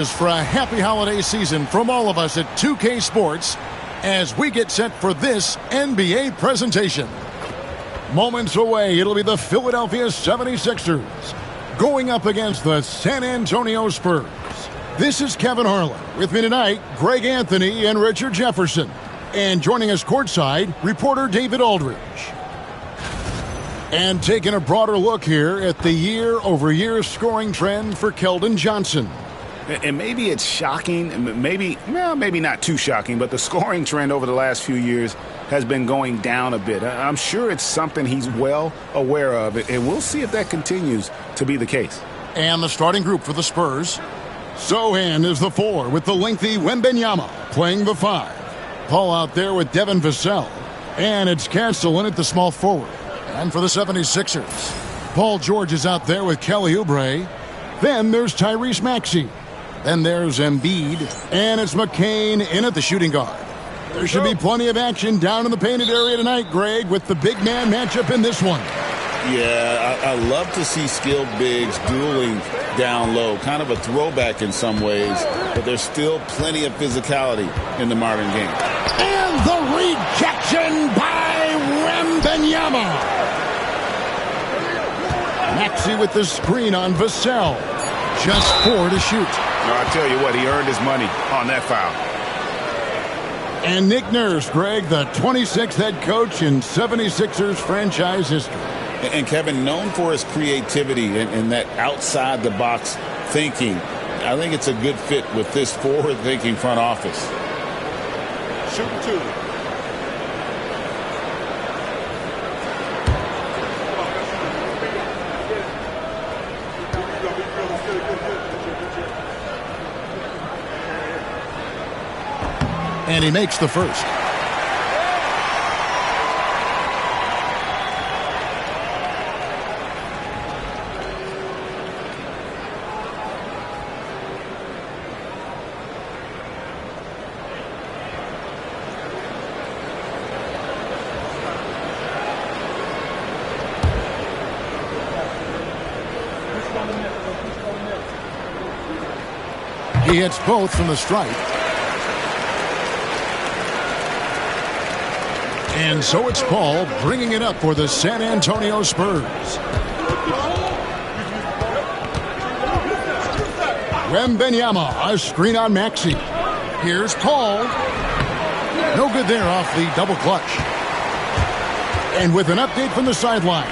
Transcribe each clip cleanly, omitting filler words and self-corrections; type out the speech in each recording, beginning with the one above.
For a happy holiday season from all of us at 2K Sports as we get set for this NBA presentation. Moments away, it'll be the Philadelphia 76ers going up against the San Antonio Spurs. This is Kevin Harlan. With me tonight, Greg Anthony and Richard Jefferson. And joining us courtside, reporter David Aldridge. And taking a broader look here at the year-over-year scoring trend for Keldon Johnson. And maybe it's shocking, maybe not too shocking, but the scoring trend over the last few years has been going down a bit. I'm sure it's something he's well aware of, and we'll see if that continues to be the case. And the starting group for the Spurs. Sohan is the 4 with the lengthy Wembanyama playing the 5. Paul out there with Devin Vassell. And it's Castellan at the small forward. And for the 76ers, Paul George is out there with Kelly Oubre. Then there's Tyrese Maxey. Then there's Embiid, and it's McCain in at the shooting guard. There should be plenty of action down in the painted area tonight, Greg, with the big man matchup in this one. Yeah, I love to see skilled bigs dueling down low. Kind of a throwback in some ways, but there's still plenty of physicality in the modern game. And the rejection by Wembanyama. Maxey with the screen on Vassell. Just 4 to shoot. I tell you what, he earned his money on that foul. And Nick Nurse, Greg, the 26th head coach in 76ers franchise history. And Kevin, known for his creativity and that outside-the-box thinking, I think it's a good fit with this forward-thinking front office. Shoot 2. And he makes the first. He hits both from the stripe. And so it's Paul bringing it up for the San Antonio Spurs. Wembanyama, a screen on Maxey. Here's Paul. No good there off the double clutch. And with an update from the sidelines,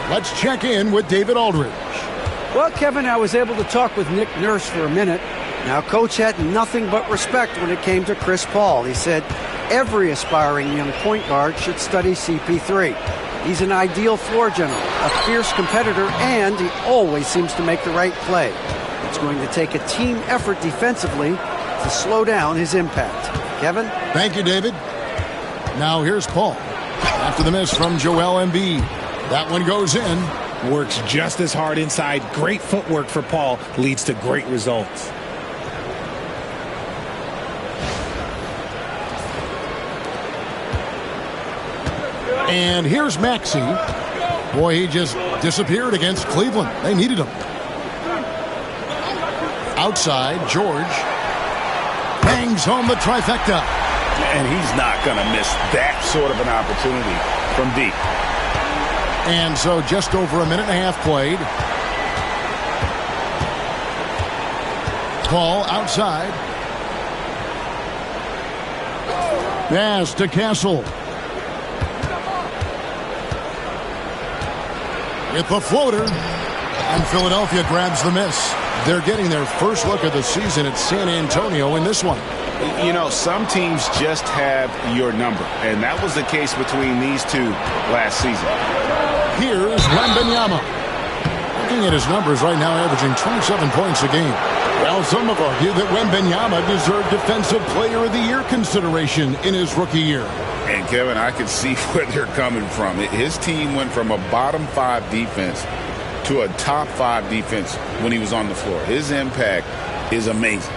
let's check in with David Aldridge. Well, Kevin, I was able to talk with Nick Nurse for a minute. Now, Coach had nothing but respect when it came to Chris Paul. He said, every aspiring young point guard should study CP3. He's an ideal floor general, a fierce competitor, and he always seems to make the right play. It's going to take a team effort defensively to slow down his impact. Kevin? Thank you, David. Now here's Paul. After the miss from Joel Embiid. That one goes in. Works just as hard inside. Great footwork for Paul. Leads to great results. And here's Maxey. Boy, he just disappeared against Cleveland. They needed him. Outside, George bangs home the trifecta. And he's not going to miss that sort of an opportunity from deep. And so just over a minute and a half played. Paul outside. Pass to Castle. With the floater, and Philadelphia grabs the miss. They're getting their first look of the season at San Antonio in this one. You know, some teams just have your number, and that was the case between these two last season. Here's Wembanyama. Looking at his numbers right now, averaging 27 points a game. Well, some have argued that Wembanyama deserved Defensive Player of the Year consideration in his rookie year. And, Kevin, I can see where they're coming from. His team went from a bottom 5 defense to a top 5 defense when he was on the floor. His impact is amazing.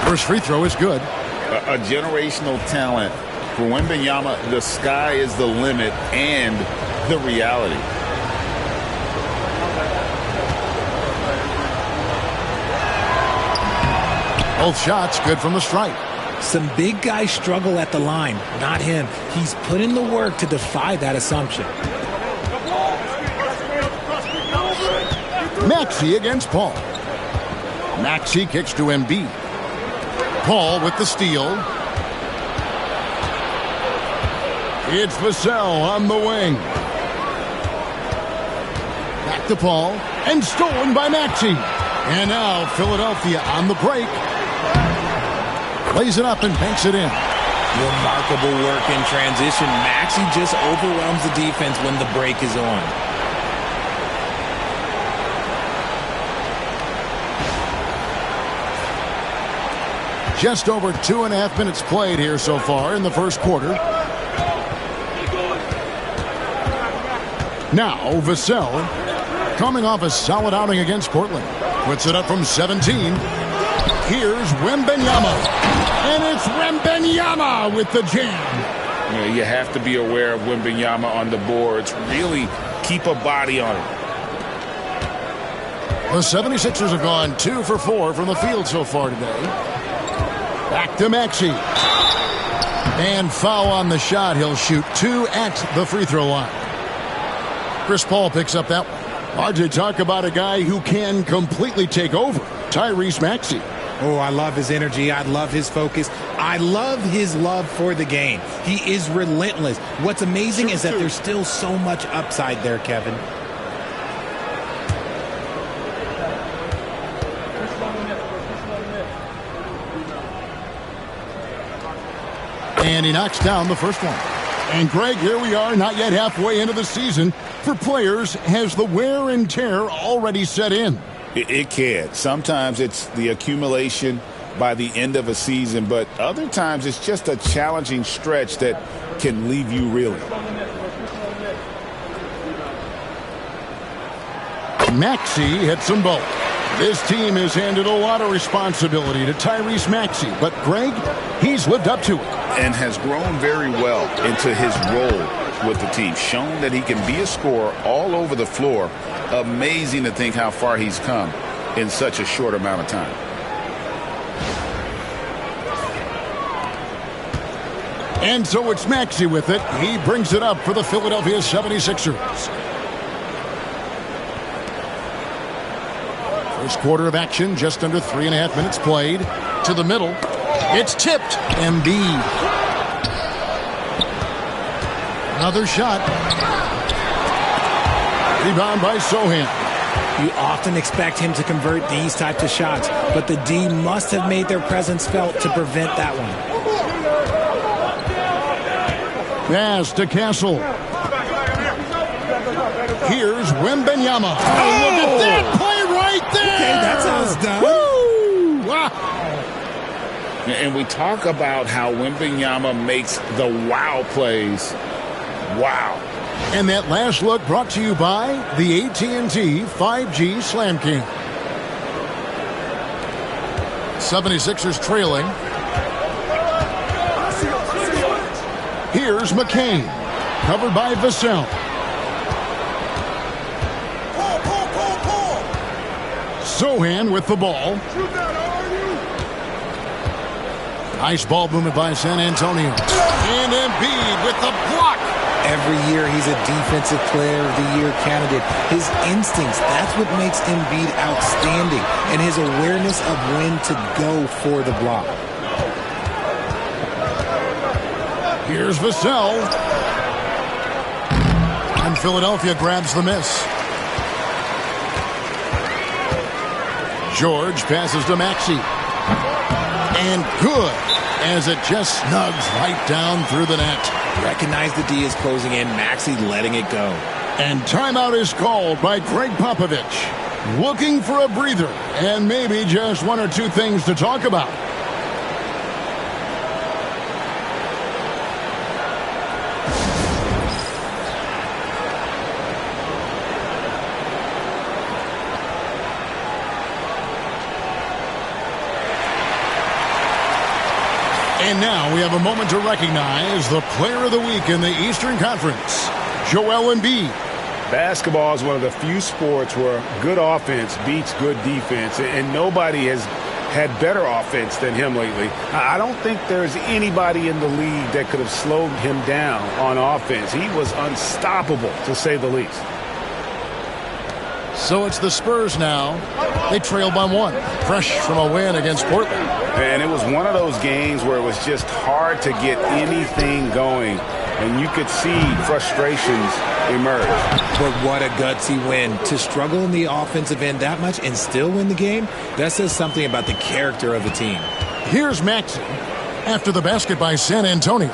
First free throw is good. A generational talent. For Wembanyama, the sky is the limit and the reality. Both shots good from the stripe. Some big guys struggle at the line, not him. He's put in the work to defy that assumption. Maxey against Paul. Maxey kicks to Embiid. Paul with the steal. It's Vassell on the wing. Back to Paul. And stolen by Maxey. And now Philadelphia on the break. Lays it up and banks it in. Remarkable work in transition. Maxey just overwhelms the defense when the break is on. Just over 2.5 minutes played here so far in the first quarter. Now Vassell, coming off a solid outing against Portland, puts it up from 17. Here's Wembanyama. And it's Wembanyama with the jam. You have to be aware of Wembanyama on the boards. Really keep a body on it. The 76ers have gone 2 for 4 from the field so far today. Back to Maxey. And foul on the shot. He'll shoot 2 at the free throw line. Chris Paul picks up that one. Hard to talk about a guy who can completely take over. Tyrese Maxey. Oh, I love his energy. I love his focus. I love his love for the game. He is relentless. What's amazing is that there's still so much upside there, Kevin. And he knocks down the first one. And Greg, here we are, not yet halfway into the season. For players, has the wear and tear already set in? It can. Sometimes it's the accumulation by the end of a season, but other times it's just a challenging stretch that can leave you reeling. Maxey hits them both. This team has handed a lot of responsibility to Tyrese Maxey, but Greg, he's lived up to it. And has grown very well into his role with the team. Shown that he can be a scorer all over the floor. Amazing to think how far he's come in such a short amount of time. And so it's Maxey with it. He brings it up for the Philadelphia 76ers. First quarter of action, just under 3.5 minutes played. To the middle. It's tipped. Embiid. Another shot. Rebound by Sohan. You often expect him to convert these types of shots, but the D must have made their presence felt to prevent that one. Pass to Castle. Here's Wembanyama. Oh, look at that play right there. Okay, that's how it's done. Woo! Wow. And we talk about how Wembanyama makes the wow plays. Wow. And that last look brought to you by the AT&T 5G Slam King. 76ers trailing. Here's McCain. Covered by Vassell. Sohan with the ball. Nice ball movement by San Antonio. And Embiid with the block. Every year he's a Defensive Player of the Year candidate. His instincts, that's what makes Embiid outstanding. And his awareness of when to go for the block. Here's Vassell. And Philadelphia grabs the miss. George passes to Maxey. And good, as it just snugs right down through the net. Recognize the D is closing in. Maxey letting it go. And timeout is called by Greg Popovich. Looking for a breather and maybe just one or two things to talk about. And now we have a moment to recognize the player of the week in the Eastern Conference, Joel Embiid. Basketball is one of the few sports where good offense beats good defense, and nobody has had better offense than him lately. I don't think there's anybody in the league that could have slowed him down on offense. He was unstoppable, to say the least. So it's the Spurs now. They trail by 1. Fresh from a win against Portland. And it was one of those games where it was just hard to get anything going. And you could see frustrations emerge. But what a gutsy win. To struggle in the offensive end that much and still win the game, that says something about the character of the team. Here's Maxey after the basket by San Antonio.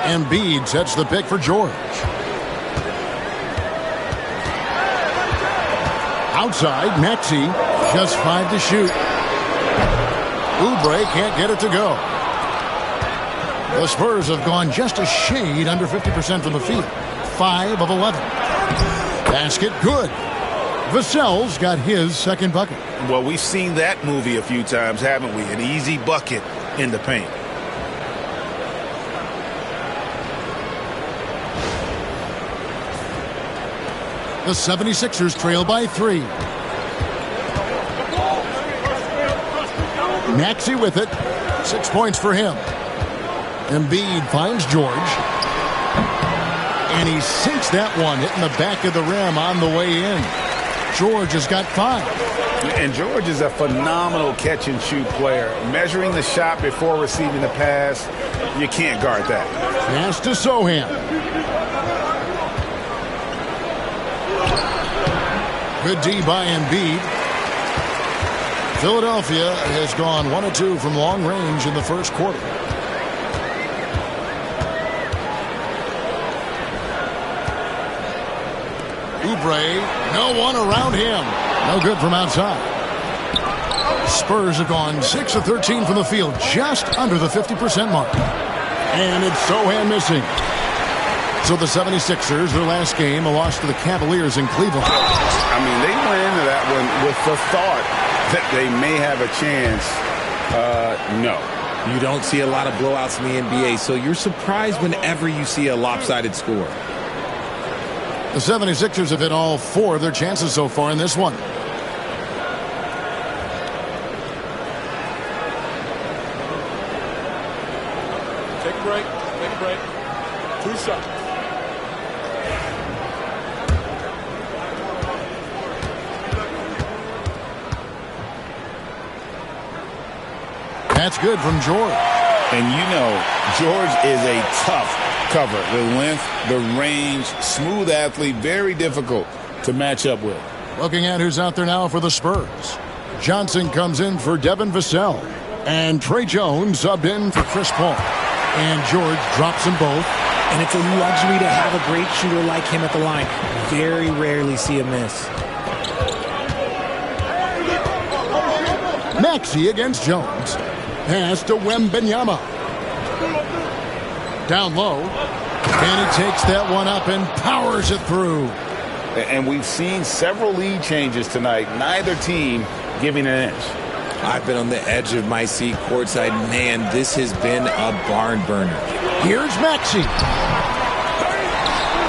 Embiid sets the pick for George. Outside, Maxey, just 5 to shoot. Oubre can't get it to go. The Spurs have gone just a shade under 50% from the field. 5 of 11. Basket good. Vassell's got his second bucket. Well, we've seen that movie a few times, haven't we? An easy bucket in the paint. The 76ers trail by 3. Maxey with it. 6 points for him. Embiid finds George. And he sinks that one, hitting the back of the rim on the way in. George has got 5. And George is a phenomenal catch-and-shoot player. Measuring the shot before receiving the pass, you can't guard that. Pass to Sohan. Good D by Embiid. Philadelphia has gone 1 of 2 from long range in the first quarter. Oubre, no one around him. No good from outside. Spurs have gone 6 of 13 from the field, just under the 50% mark. And it's Sohan missing. So the 76ers, their last game, a loss to the Cavaliers in Cleveland. I mean, they went into that one with the thought that they may have a chance. No. You don't see a lot of blowouts in the NBA, so you're surprised whenever you see a lopsided score. The 76ers have hit all 4 of their chances so far in this one. Take a break. Take a break. 2 shots. That's good from George. And you know, George is a tough cover. The length, the range, smooth athlete, very difficult to match up with. Looking at who's out there now for the Spurs. Johnson comes in for Devin Vassell. And Trey Jones subbed in for Chris Paul. And George drops them both. And it's a luxury to have a great shooter like him at the line. Very rarely see a miss. Maxey against Jones. Pass to Wembanyama. Down low. And he takes that one up and powers it through. And we've seen several lead changes tonight. Neither team giving an inch. I've been on the edge of my seat courtside. Man, this has been a barn burner. Here's Maxey.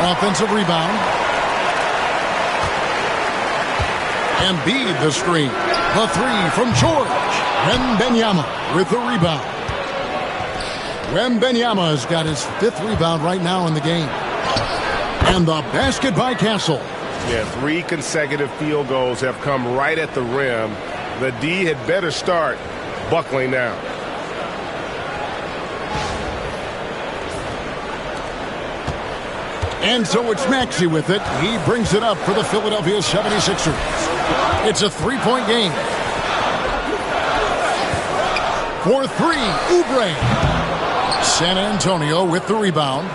Offensive rebound. Embiid the screen. The 3 from George. Wembanyama with the rebound. Wembanyama's got his 5th rebound right now in the game. And the basket by Castle. Yeah, 3 consecutive field goals have come right at the rim. The D had better start buckling down. And so it's Maxey with it. He brings it up for the Philadelphia 76ers. It's a 3-point game. For 3, Oubre. San Antonio with the rebound.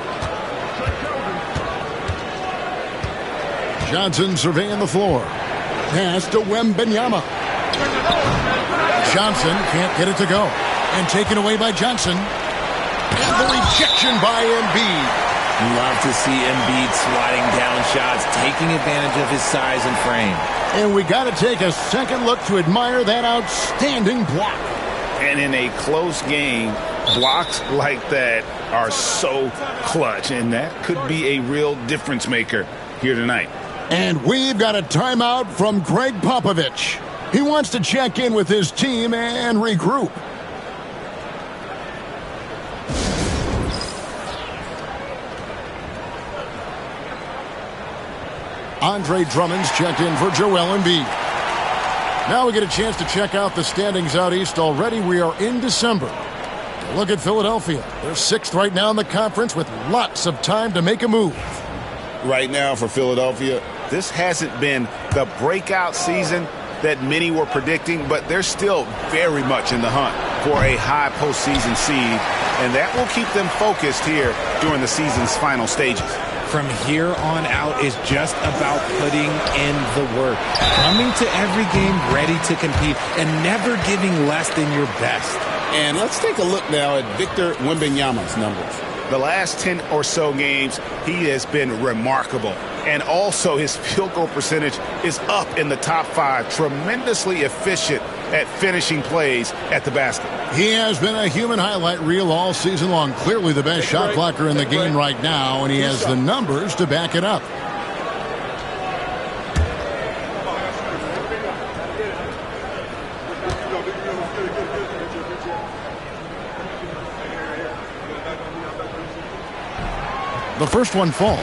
Johnson surveying the floor. Pass to Wembanyama. Johnson can't get it to go. And taken away by Johnson. And the rejection by Embiid. Love to see Embiid sliding down shots, taking advantage of his size and frame. And we got to take a second look to admire that outstanding block. And in a close game, blocks like that are so clutch. And that could be a real difference maker here tonight. And we've got a timeout from Greg Popovich. He wants to check in with his team and regroup. Andre Drummond's checked in for Joel Embiid. Now we get a chance to check out the standings out east already. We are in December. Look at Philadelphia. They're 6th right now in the conference with lots of time to make a move. Right now for Philadelphia, this hasn't been the breakout season that many were predicting, but they're still very much in the hunt for a high postseason seed, and that will keep them focused here during the season's final stages. From here on out is just about putting in the work, coming to every game ready to compete, and never giving less than your best. And let's take a look now at Victor Wembanyama's numbers. The last 10 or so games, he has been remarkable. And also his field goal percentage is up in the top 5. Tremendously efficient at finishing plays at the basket. He has been a human highlight reel all season long. Clearly the best shot blocker in the game right now, and he has the numbers to back it up. The first one falls,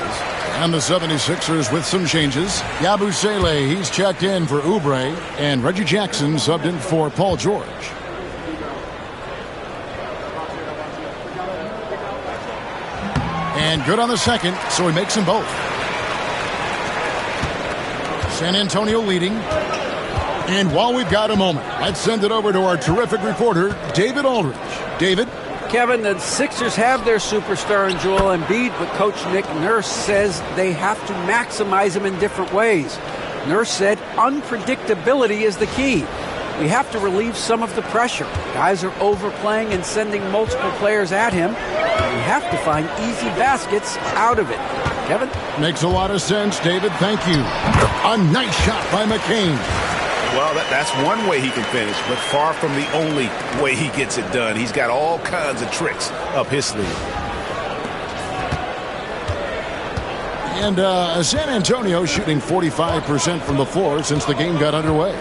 and the 76ers with some changes. Yabusele, he's checked in for Oubre, and Reggie Jackson subbed in for Paul George. And good on the second, so he makes them both. San Antonio leading. And while we've got a moment, let's send it over to our terrific reporter, David Aldridge. David? Kevin, the Sixers have their superstar in Joel Embiid, but Coach Nick Nurse says they have to maximize him in different ways. Nurse said unpredictability is the key. We have to relieve some of the pressure. Guys are overplaying and sending multiple players at him. We have to find easy baskets out of it. Kevin? Makes a lot of sense, David. Thank you. A nice shot by McCain. Well, that's one way he can finish, but far from the only way he gets it done. He's got all kinds of tricks up his sleeve. And San Antonio shooting 45% from the floor since the game got underway.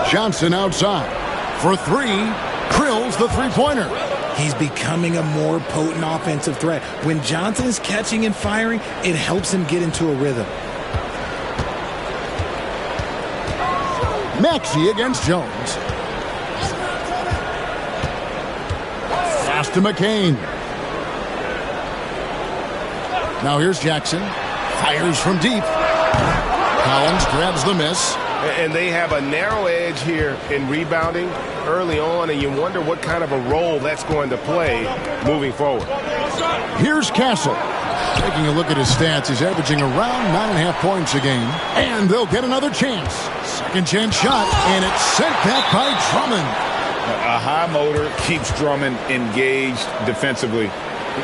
Johnson outside for three. Drills the three-pointer. He's becoming a more potent offensive threat. When Johnson is catching and firing, it helps him get into a rhythm. Maxey against Jones. Pass to McCain. Now here's Jackson. Fires from deep. Collins grabs the miss. And they have a narrow edge here in rebounding early on, and you wonder what kind of a role that's going to play moving forward. Here's Castle. Taking a look at his stats, he's averaging around 9.5 points a game. And they'll get another chance. Second chance shot, and it's sent back by Drummond. A high motor keeps Drummond engaged defensively.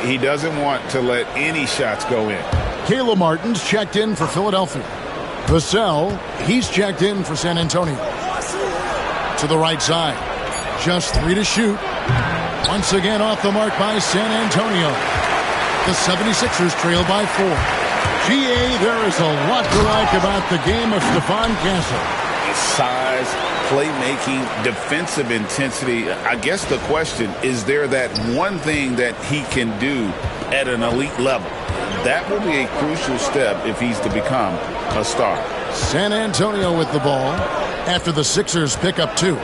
He doesn't want to let any shots go in. Caleb Martin's checked in for Philadelphia. Vassell, he's checked in for San Antonio. To the right side. Just 3 to shoot. Once again off the mark by San Antonio. The 76ers trail by 4. GA, there is a lot to like about the game of Stephon Castle. Size, playmaking, defensive intensity. I guess the question, is there that one thing that he can do at an elite level? That will be a crucial step if he's to become a star. San Antonio with the ball after the Sixers pick up 2.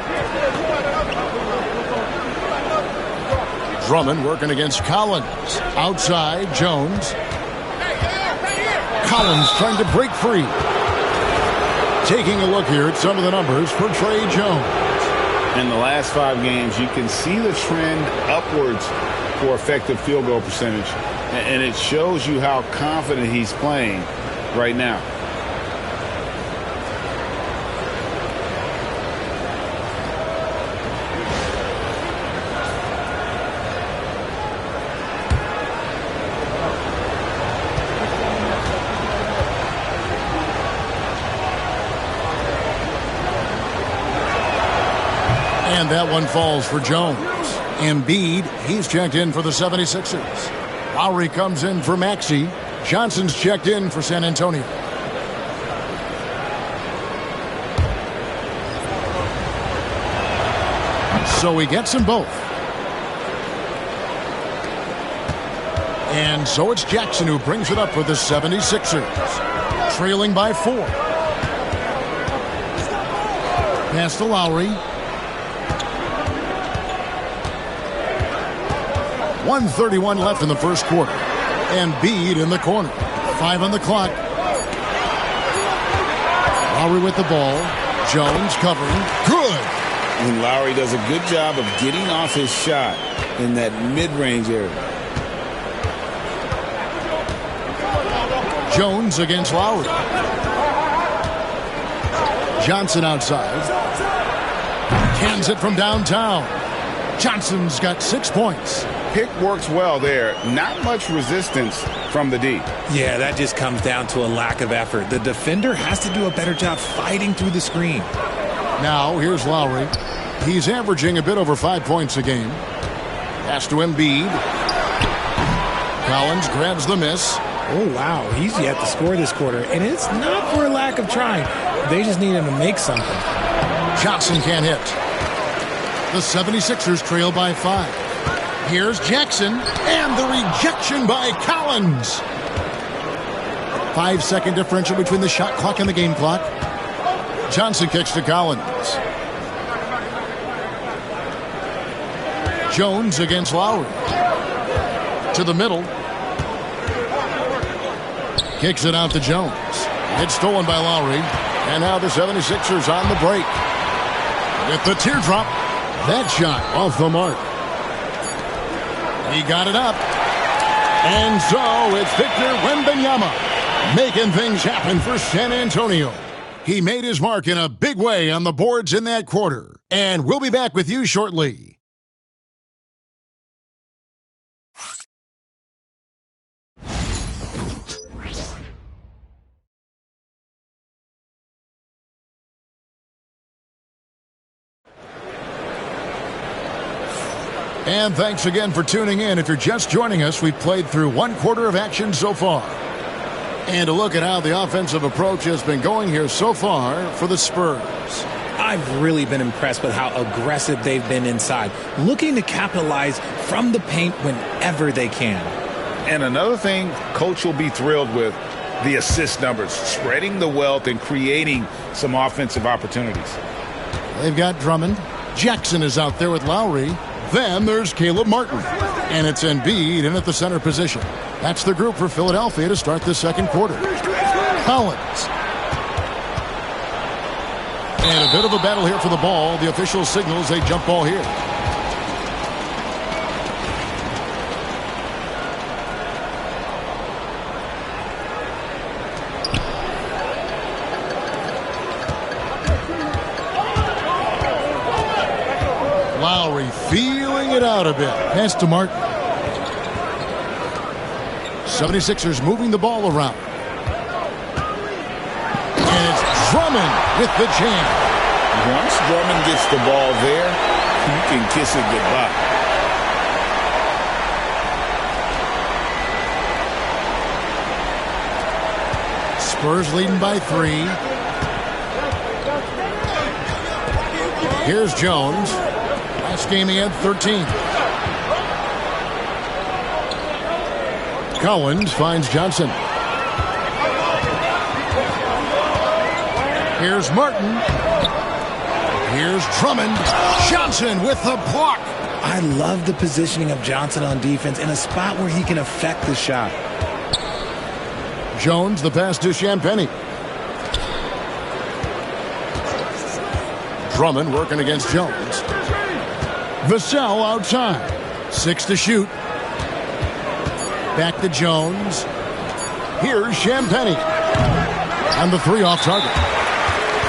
Drummond working against Collins. Outside, Jones. Collins trying to break free. Taking a look here at some of the numbers for Trey Jones. In the last 5 games, you can see the trend upwards for effective field goal percentage. And it shows you how confident he's playing right now. And that one falls for Jones. Embiid, he's checked in for the 76ers. Lowry comes in for Maxey. Johnson's checked in for San Antonio. So he gets them both. And so it's Jackson who brings it up for the 76ers. Trailing by 4. Pass to Lowry. 1:31 left in the first quarter. Embiid in the corner. 5 on the clock. Lowry with the ball. Jones covering. Good. And Lowry does a good job of getting off his shot in that mid-range area. Jones against Lowry. Johnson outside. Cans it from downtown. Johnson's got 6 points. Pick works well there. Not much resistance from the D. Yeah, that just comes down to a lack of effort. The defender has to do a better job fighting through the screen. Now, here's Lowry. He's averaging a bit over 5 points a game. Pass to Embiid. Collins grabs the miss. Oh, wow. He's yet to score this quarter, and it's not for a lack of trying. They just need him to make something. Johnson can't hit. The 76ers trail by 5. Here's Jackson, and the rejection by Collins. 5-second differential between the shot clock and the game clock. Johnson kicks to Collins. Jones against Lowry. To the middle. Kicks it out to Jones. It's stolen by Lowry. And now the 76ers on the break. With the teardrop. That shot off the mark. He got it up. And so it's Victor Wembanyama making things happen for San Antonio. He made his mark in a big way on the boards in that quarter. And we'll be back with you shortly. And thanks again for tuning in. If you're just joining us, we've played through 1 quarter of action so far. And a look at how the offensive approach has been going here so far for the Spurs. I've really been impressed with how aggressive they've been inside, looking to capitalize from the paint whenever they can. And another thing Coach will be thrilled with, the assist numbers, spreading the wealth and creating some offensive opportunities. They've got Drummond. Jackson is out there with Lowry. Then there's Caleb Martin. And it's Embiid in at the center position. That's the group for Philadelphia to start the second quarter. Collins. And a bit of a battle here for the ball. The official signals a jump ball here. Lowry feeling it out a bit. Pass to Martin. 76ers moving the ball around. And it's Drummond with the jam. Once Drummond gets the ball there, you can kiss it goodbye. Spurs leading by 3. Here's Jones. Last game he had 13. Collins finds Johnson. Here's Martin. Here's Drummond. Johnson with the block. I love the positioning of Johnson on defense in a spot where he can affect the shot. Jones, the pass to Champagnie. Drummond working against Jones. Vassell outside. 6 to shoot. Back to Jones. Here's Champagnie. And the 3 off target.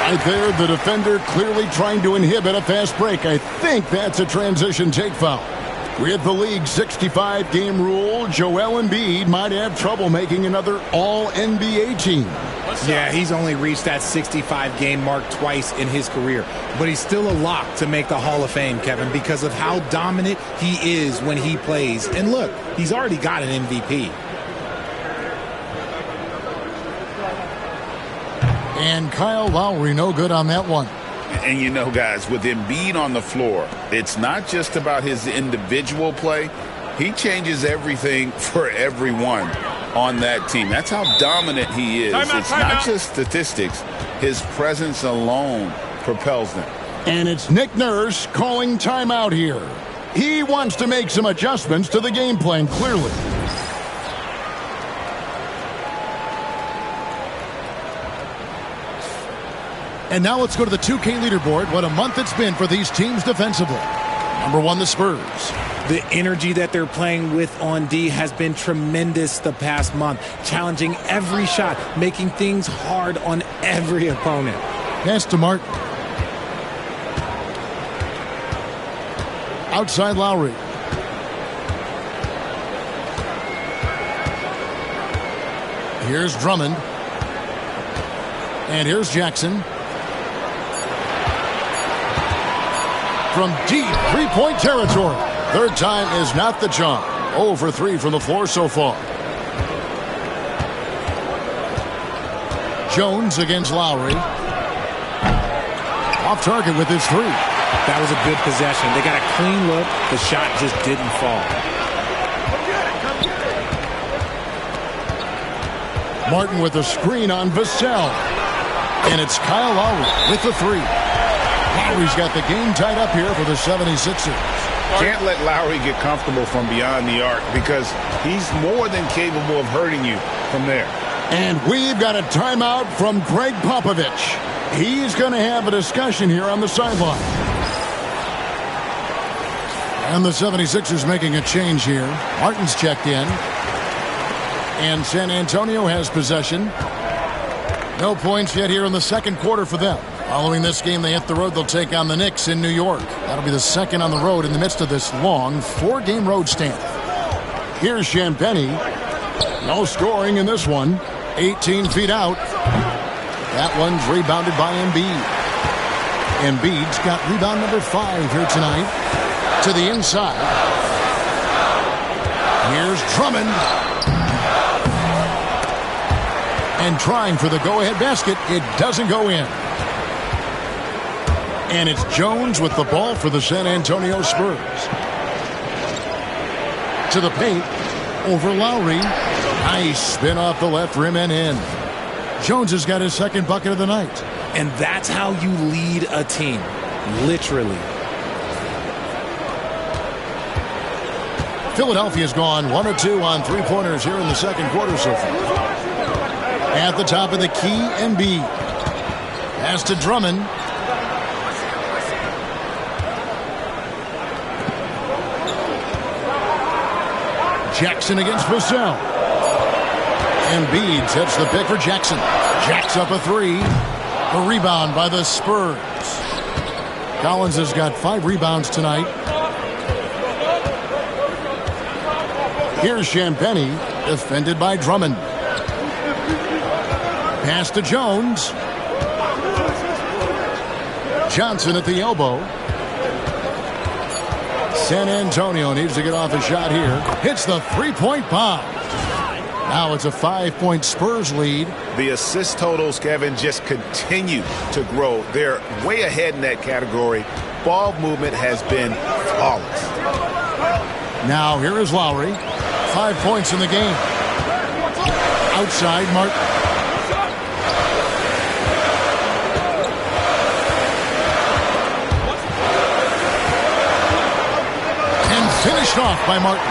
Right there, the defender clearly trying to inhibit a fast break. I think that's a transition take foul. With the league's 65-game rule, Joel Embiid might have trouble making another All-NBA team. Yeah, he's only reached that 65-game mark twice in his career. But he's still a lock to make the Hall of Fame, Kevin, because of how dominant he is when he plays. And look, he's already got an MVP. And Kyle Lowry no good on that one. And you know, guys, with Embiid on the floor, it's not just about his individual play. He changes everything for everyone on that team. That's how dominant he is. It's not just statistics. His presence alone propels them. And it's Nick Nurse calling timeout here. He wants to make some adjustments to the game plan, clearly. And now let's go to the 2K leaderboard. What a month it's been for these teams defensively. Number 1, the Spurs. The energy that they're playing with on D has been tremendous the past month, challenging every shot, making things hard on every opponent. Pass to Martin. Outside Lowry. Here's Drummond. And here's Jackson. From deep three-point territory. Third time is not the charm. 0 for 3 from the floor so far. Jones against Lowry. Off target with his 3. That was a good possession. They got a clean look. The shot just didn't fall. Martin with a screen on Vassell. And it's Kyle Lowry with the 3. Lowry's got the game tied up here for the 76ers. Can't let Lowry get comfortable from beyond the arc because he's more than capable of hurting you from there. And we've got a timeout from Greg Popovich. He's going to have a discussion here on the sideline. And the 76ers making a change here. Martin's checked in. And San Antonio has possession. No points yet here in the second quarter for them. Following this game, they hit the road. They'll take on the Knicks in New York. That'll be the second on the road in the midst of this long 4-game road stand. Here's Champagnie. No scoring in this one. 18 feet out. That one's rebounded by Embiid. Embiid's got rebound number 5 here tonight. To the inside. Here's Drummond. And trying for the go-ahead basket. It doesn't go in. And it's Jones with the ball for the San Antonio Spurs. To the paint. Over Lowry. Nice spin off the left rim and in. Jones has got his second bucket of the night. And that's how you lead a team. Literally. Philadelphia's gone 1 of 2 on three-pointers here in the second quarter so far. At the top of the key, Embiid. Pass to Drummond. Jackson against Vassell. Embiid sets the pick for Jackson. Jacks up a 3. A rebound by the Spurs. Collins has got 5 rebounds tonight. Here's Champagnie, defended by Drummond. Pass to Jones. Johnson at the elbow. San Antonio needs to get off a shot here. Hits the three-point bomb. Now it's a 5-point Spurs lead. The assist totals, Kevin, just continue to grow. They're way ahead in that category. Ball movement has been flawless. Now here is Lowry. 5 points in the game. Outside, Martin. And finished off by Martin.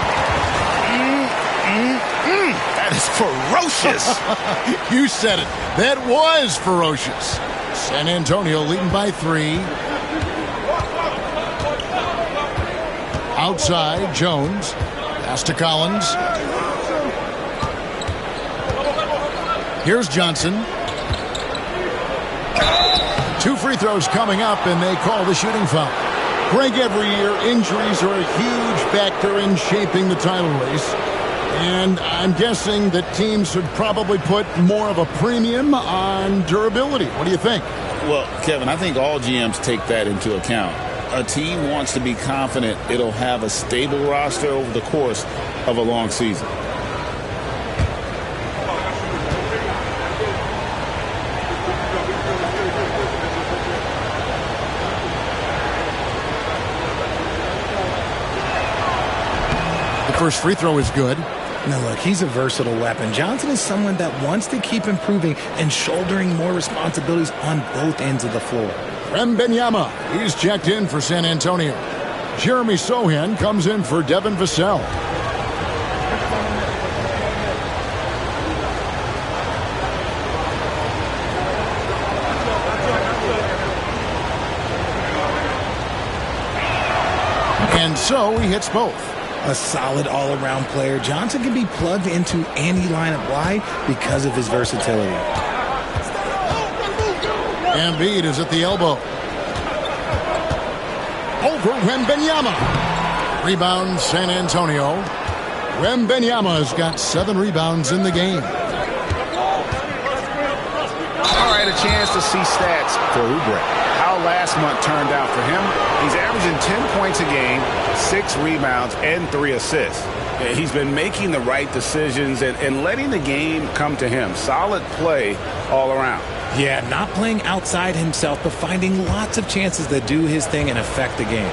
That is ferocious. You said it. That was ferocious. San Antonio leading by 3. Outside, Jones. Pass to Collins. Here's Johnson. 2 free throws coming up, and they call the shooting foul. Greg, every year, injuries are a huge factor in shaping the title race. And I'm guessing that teams should probably put more of a premium on durability. What do you think? Well, Kevin, I think all GMs take that into account. A team wants to be confident it'll have a stable roster over the course of a long season. First free throw is good. Now, look, he's a versatile weapon. Johnson is someone that wants to keep improving and shouldering more responsibilities on both ends of the floor. Wembanyama, he's checked in for San Antonio. Jeremy Sohan comes in for Devin Vassell. And so he hits both. A solid all-around player. Johnson can be plugged into any lineup. Why? Because of his versatility. Embiid is at the elbow. Over Wembanyama. Rebound San Antonio. Wembanyama's got 7 rebounds in the game. All right, a chance to see stats for Oubre. How last month turned out for him. He's averaging 10 points a game, 6 rebounds, and 3 assists. He's been making the right decisions and letting the game come to him. Solid play all around. Yeah, not playing outside himself, but finding lots of chances that do his thing and affect the game.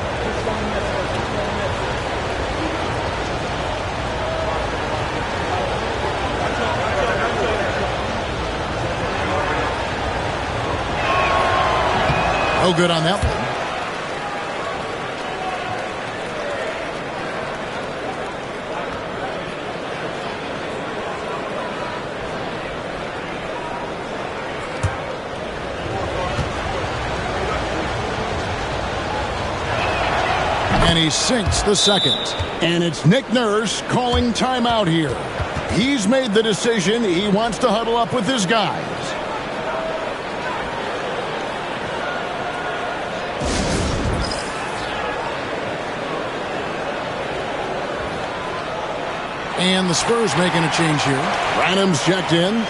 No good on that one. And he sinks the second. And it's Nick Nurse calling timeout here. He's made the decision. He wants to huddle up with his guys. And the Spurs making a change here. Branham's checked in.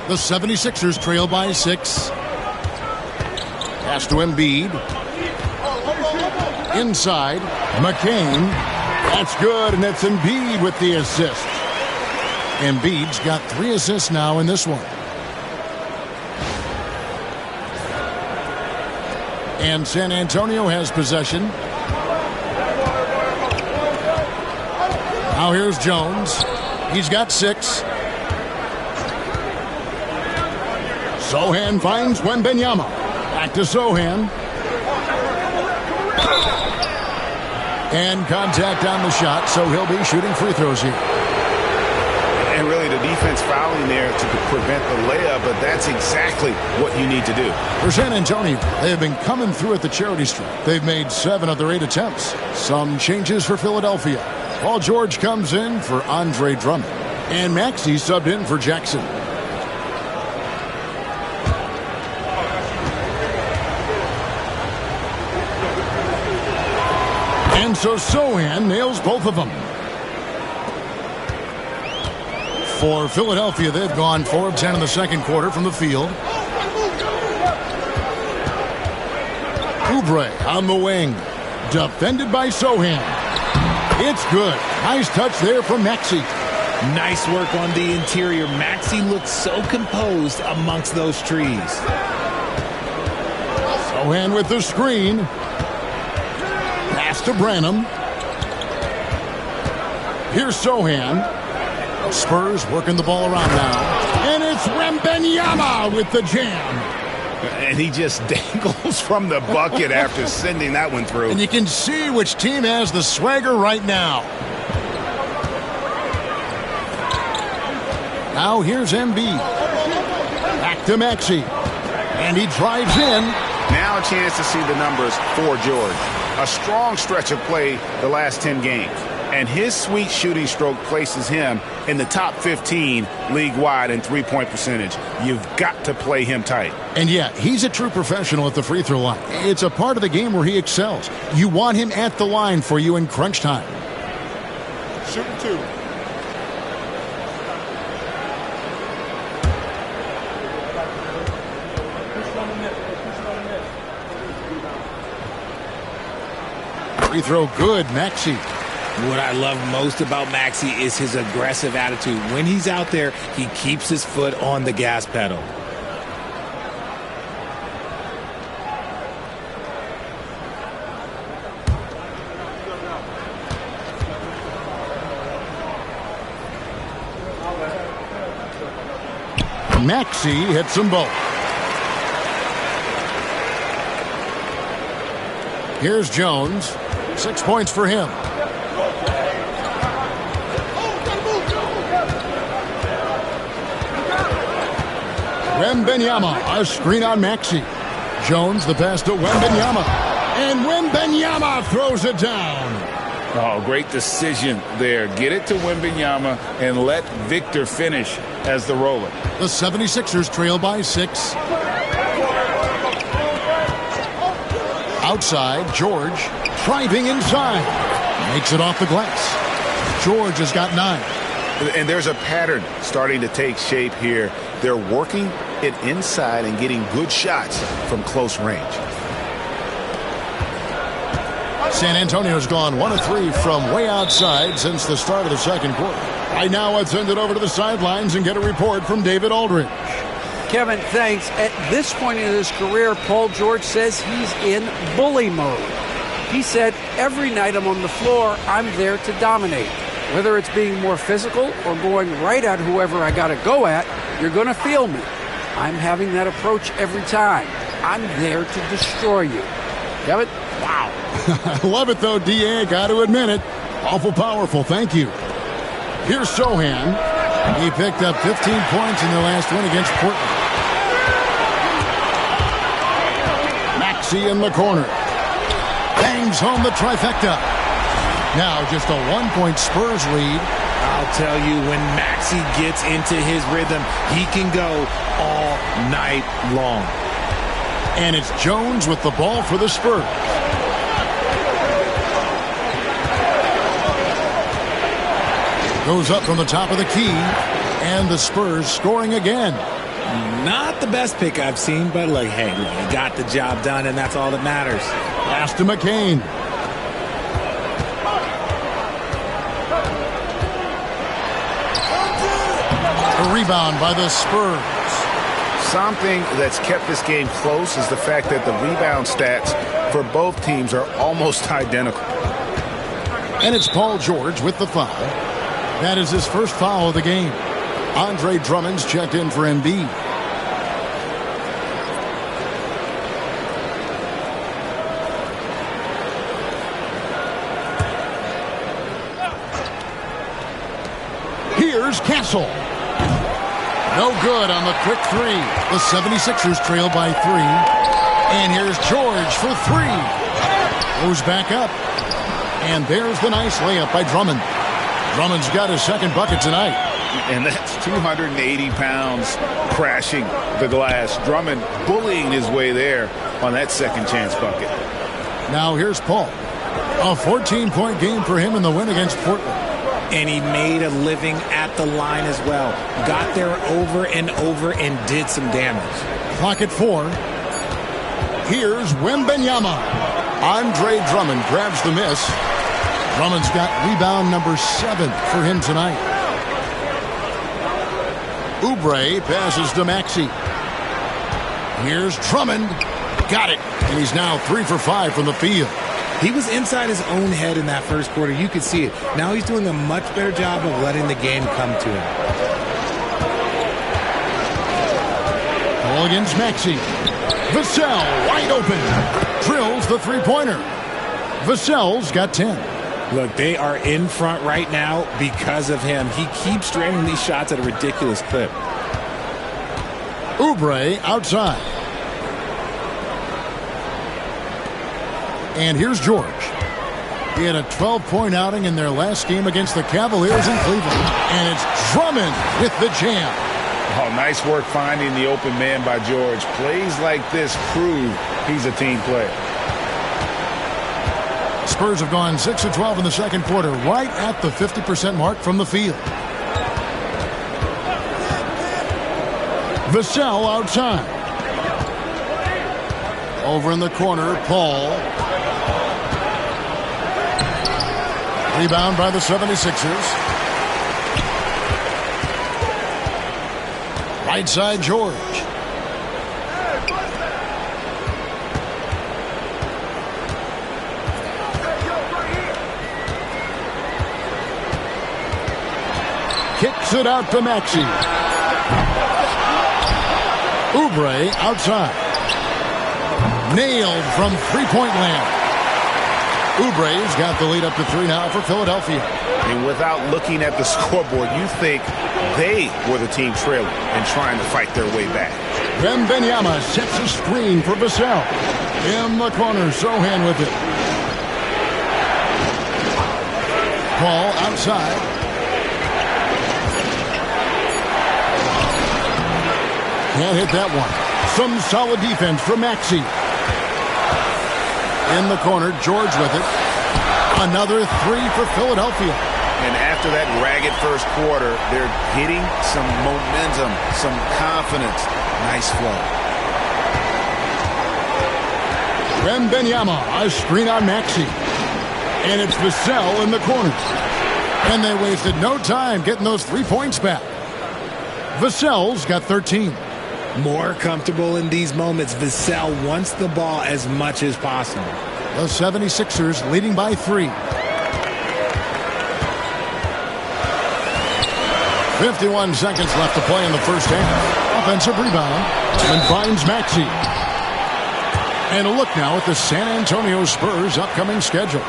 The 76ers trail by 6. Pass to Embiid. Inside. McCain. That's good, and it's Embiid with the assist. Embiid's got 3 assists now in this one. And San Antonio has possession. Now here's Jones. He's got 6. Sohan finds Wembanyama. Back to Sohan. And contact on the shot, so he'll be shooting free throws here. And really the defense fouling there to prevent the layup, but that's exactly what you need to do. For San Antonio, they have been coming through at the charity stripe. They've made 7 of their 8 attempts. Some changes for Philadelphia. Paul George comes in for Andre Drummond. And Maxey subbed in for Jackson. And so Sohan nails both of them. For Philadelphia, they've gone 4 of 10 in the second quarter from the field. Oubre on the wing. Defended by Sohan. It's good. Nice touch there from Maxey. Nice work on the interior. Maxey looks so composed amongst those trees. Sohan with the screen. Pass to Branham. Here's Sohan. Spurs working the ball around now. And it's Wembanyama with the jam. And he just dangles from the bucket after sending that one through. And you can see which team has the swagger right now. Now here's Embiid. Back to Maxey. And he drives in. Now a chance to see the numbers for George. A strong stretch of play the last 10 games. And his sweet shooting stroke places him in the top 15 league-wide in three-point percentage. You've got to play him tight. And yeah, he's a true professional at the free throw line. It's a part of the game where he excels. You want him at the line for you in crunch time. Shooting 2. Free throw good, Maxey. What I love most about Maxey is his aggressive attitude. When he's out there, he keeps his foot on the gas pedal. Maxey hits them both. Here's Jones. 6 points for him. Wembanyama, a screen on Maxey. Jones, the pass to Wembanyama. And Wembanyama throws it down. Oh, great decision there. Get it to Wembanyama and let Victor finish as the roller. The 76ers trail by 6. Outside, George driving inside. Makes it off the glass. George has got 9. And there's a pattern starting to take shape here. They're working it inside and getting good shots from close range. San Antonio's gone 1 of 3 from way outside since the start of the second quarter. Right now, let's send it over to the sidelines and get a report from David Aldridge. Kevin, thanks. At this point in his career, Paul George says he's in bully mode. He said, every night I'm on the floor, I'm there to dominate. Whether it's being more physical or going right at whoever I got to go at, you're going to feel me. I'm having that approach every time. I'm there to destroy you. Kevin? Wow. I love it, though, D.A. Got to admit it. Awful powerful. Thank you. Here's Sohan. He picked up 15 points in their last win against Portland. Maxey in the corner. Bangs home the trifecta. Now just a 1-point Spurs lead. I'll tell you, when Maxey gets into his rhythm, he can go all night long. And it's Jones with the ball for the Spurs. Goes up from the top of the key, and the Spurs scoring again. Not the best pick I've seen, but look, hey, look, he got the job done, and that's all that matters. Pass to McCain. A rebound by the Spurs. Something that's kept this game close is the fact that the rebound stats for both teams are almost identical. And it's Paul George with the foul. That is his first foul of the game. Andre Drummond's checked in for Embiid. Here's Castle. No good on the quick 3. The 76ers trail by 3. And here's George for 3. Goes back up. And there's the nice layup by Drummond. Drummond's got his second bucket tonight. And that's 280 pounds crashing the glass. Drummond bullying his way there on that second chance bucket. Now here's Paul. A 14-point game for him in the win against Portland. And he made a living at the line as well. Got there over and over and did some damage. Clock at 4. Here's Wembanyama. Andre Drummond grabs the miss. Drummond's got rebound number 7 for him tonight. Oubre passes to Maxey. Here's Drummond. Got it. And he's now 3 for 5 from the field. He was inside his own head in that first quarter. You could see it. Now he's doing a much better job of letting the game come to him. Ball against Maxey. Vassell wide open. Drills the three-pointer. Vassell's got 10. Look, they are in front right now because of him. He keeps draining these shots at a ridiculous clip. Oubre outside. And here's George. He had a 12-point outing in their last game against the Cavaliers in Cleveland. And it's Drummond with the jam. Oh, nice work finding the open man by George. Plays like this prove he's a team player. Spurs have gone 6 of 12 in the second quarter, right at the 50% mark from the field. Vassell outside. Over in the corner, Paul. Rebound by the 76ers. Right side, George. Kicks it out to Maxey. Oubre outside. Nailed from three-point land. Oubre's got the lead up to 3 now for Philadelphia. And without looking at the scoreboard, you think they were the team trailing and trying to fight their way back. Wembanyama sets a screen for Vassell. In the corner, Sohan with it. Paul outside. Can't hit that one. Some solid defense from Maxey. In the corner, George with it. Another 3 for Philadelphia. And after that ragged first quarter, they're getting some momentum, some confidence. Nice flow. Wembanyama, a screen on Maxey. And it's Vassell in the corner. And they wasted no time getting those 3 points back. Vassell's got 13. More comfortable in these moments. Vassell wants the ball as much as possible. The 76ers leading by 3. 51 seconds left to play in the first half. Offensive rebound and finds Maxey. And a look now at the San Antonio Spurs' upcoming schedule.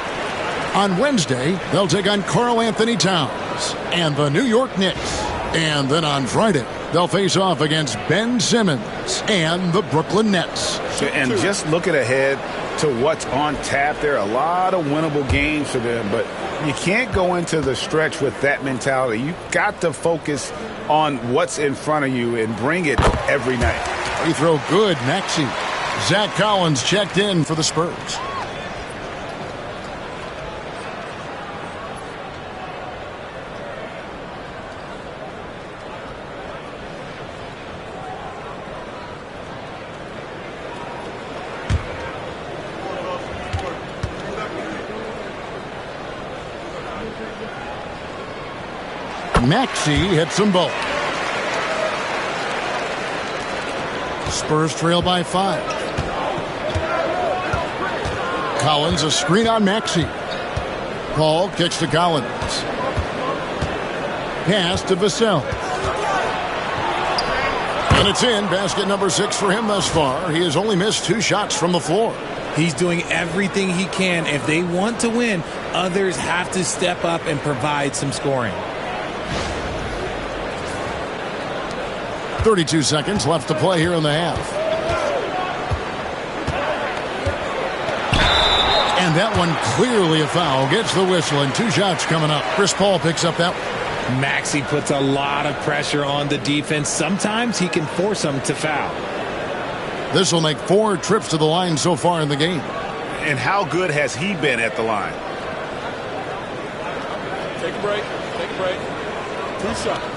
On Wednesday, they'll take on Karl Anthony Towns and the New York Knicks. And then on Friday, they'll face off against Ben Simmons and the Brooklyn Nets. And just looking ahead to what's on tap, there are a lot of winnable games for them, but you can't go into the stretch with that mentality. You've got to focus on what's in front of you and bring it every night. Free throw good, Maxey. Zach Collins checked in for the Spurs. Maxey hits them both. Spurs trail by 5. Collins a screen on Maxey. Paul kicks to Collins. Pass to Vassell. And it's in. Basket number 6 for him thus far. He has only missed 2 shots from the floor. He's doing everything he can. If they want to win, others have to step up and provide some scoring. 32 seconds left to play here in the half. And that one clearly a foul. Gets the whistle and 2 shots coming up. Chris Paul picks up that one. Maxey puts a lot of pressure on the defense. Sometimes he can force them to foul. This will make 4 trips to the line so far in the game. And how good has he been at the line? Take a break. Take a break. 2 shots.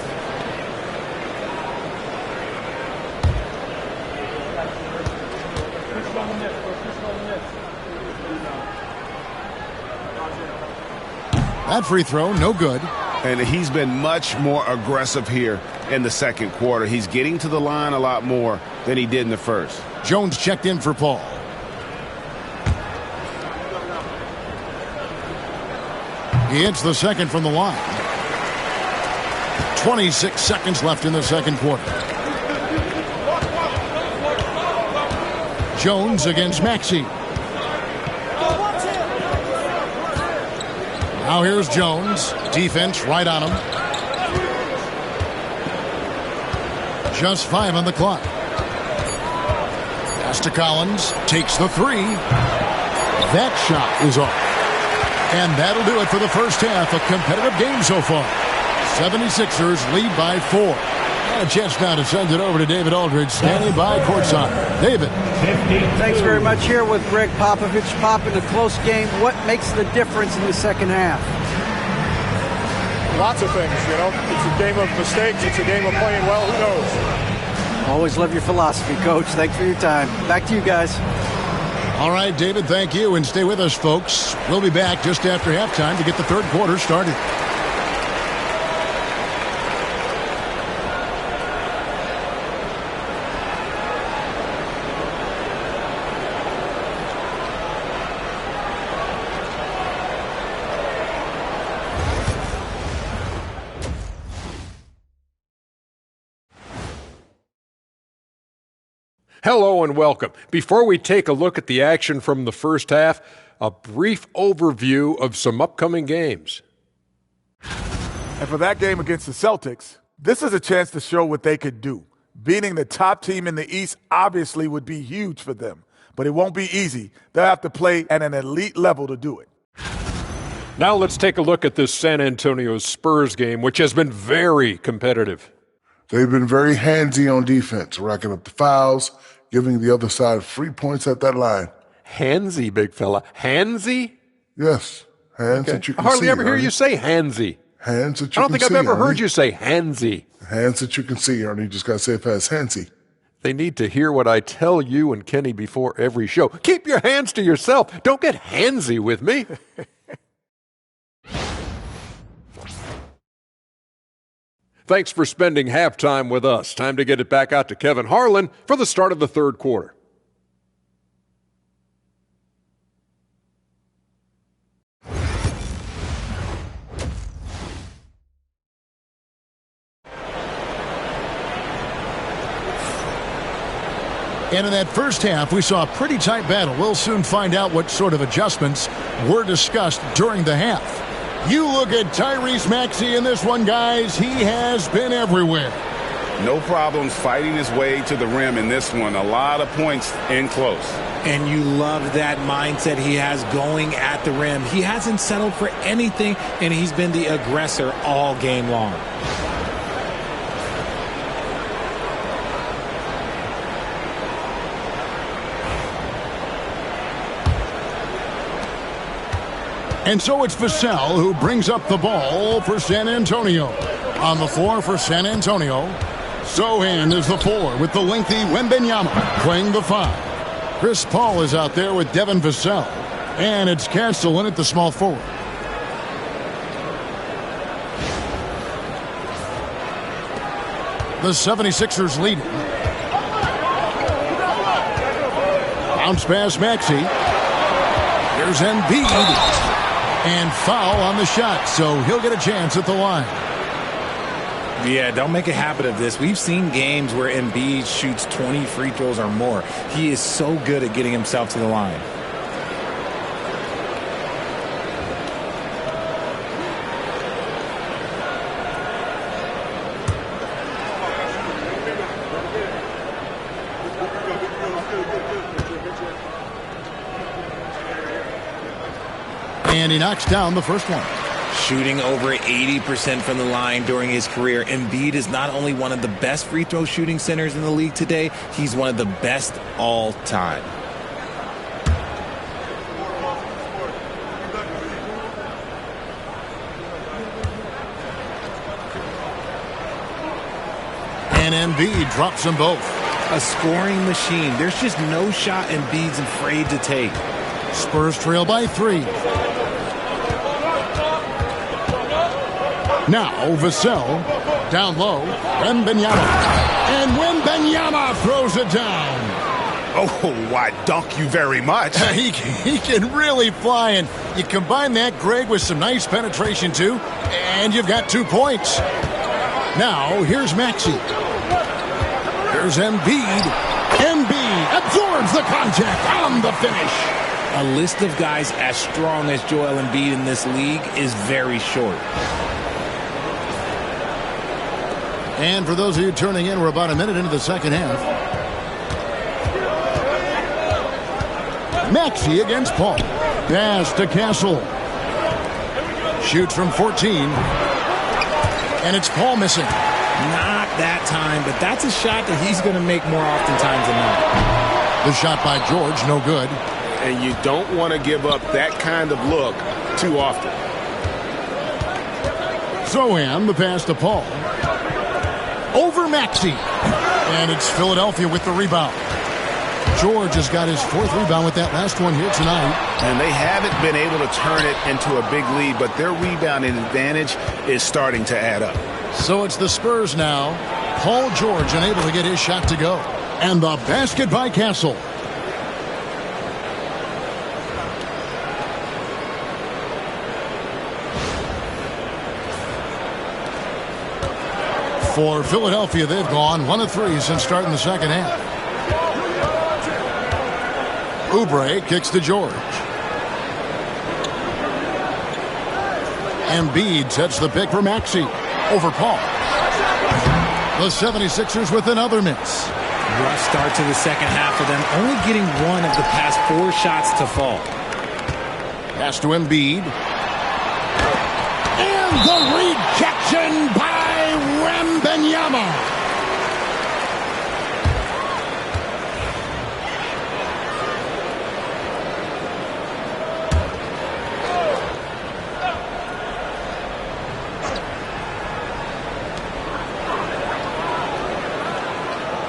That free throw, no good. And he's been much more aggressive here in the second quarter. He's getting to the line a lot more than he did in the first. Jones checked in for Paul. He hits the second from the line. 26 seconds left in the second quarter. Jones against Maxey. Now here's Jones. Defense right on him. Just 5 on the clock. Pass to Collins. Takes the 3. That shot is off. And that'll do it for the first half. A competitive game so far. 76ers lead by 4. And a chance now to send it over to David Aldridge, standing by courtside. David. Thanks very much. Here with Greg Popovich. Pop, in a close game, what makes the difference in the second half? Lots of things, you know. It's a game of mistakes. It's a game of playing well. Who knows? Always love your philosophy, Coach. Thanks for your time. Back to you guys. All right, David, thank you. And stay with us, folks. We'll be back just after halftime to get the third quarter started. Hello and welcome. Before we take a look at the action from the first half, a brief overview of some upcoming games. And for that game against the Celtics, this is a chance to show what they could do. Beating the top team in the East obviously would be huge for them, but it won't be easy. They'll have to play at an elite level to do it. Now let's take a look at this San Antonio Spurs game, which has been very competitive. They've been very handsy on defense, racking up the fouls, giving the other side free points at that line. Handsy, big fella. Handsy? Yes, hands Okay. that you can I hardly see. ever hear you say handsy. Hands that you I can don't think see. I've ever Ernie. heard you say handsy. Hands that you can see, Ernie. You just got to say it fast. Handsy. They need to hear what I tell you and Kenny before every show. Keep your hands to yourself. Don't get handsy with me. Thanks for spending halftime with us. Time to get it back out to Kevin Harlan for the start of the third quarter. And in that first half, we saw a pretty tight battle. We'll soon find out what sort of adjustments were discussed during the half. You look at Tyrese Maxey in this one, guys. He has been everywhere. No problems fighting his way to the rim in this one. A lot of points in close. And you love that mindset he has going at the rim. He hasn't settled for anything, and he's been the aggressor all game long. And so it's Vassell who brings up the ball for San Antonio. On the floor for San Antonio, Sohan is the 4 with the lengthy Wembenyama playing the 5. Chris Paul is out there with Devin Vassell. And it's Castellan at the small forward. The 76ers leading. Bounce pass Maxey. Here's Embiid. And foul on the shot, so he'll get a chance at the line. Yeah, don't make a habit of this. We've seen games where Embiid shoots 20 free throws or more. He is so good at getting himself to the line. And he knocks down the first one. Shooting over 80% from the line during his career, Embiid is not only one of the best free throw shooting centers in the league today, he's one of the best all time. And Embiid drops them both. A scoring machine. There's just no shot Embiid's afraid to take. Spurs trail by 3. Now Vassell down low. Wembenyama. And Wembenyama throws it down. Oh, why, dunk you very much. He can really fly, and you combine that, Greg, with some nice penetration, too, and you've got 2 points. Now, here's Maxey. Here's Embiid. Embiid absorbs the contact on the finish. A list of guys as strong as Joel Embiid in this league is very short. And for those of you turning in, we're about a minute into the second half. Maxey against Paul. Pass to Castle. Shoots from 14. And it's Paul missing. Not that time, but that's a shot that he's going to make more oftentimes than not. The shot by George, no good. And you don't want to give up that kind of look too often. Sohan, the pass to Paul. Over Maxey. And it's Philadelphia with the rebound. George has got his 4th rebound with that last one here tonight. And they haven't been able to turn it into a big lead, but their rebounding advantage is starting to add up. So it's the Spurs now. Paul George unable to get his shot to go. And the basket by Castle. For Philadelphia, they've gone 1 of 3 since starting the second half. Oubre kicks to George. Embiid sets the pick for Maxey over Paul. The 76ers with another miss. Rough start to the second half for them, only getting one of the past 4 shots to fall. Pass to Embiid. And the rejection by Wembanyama.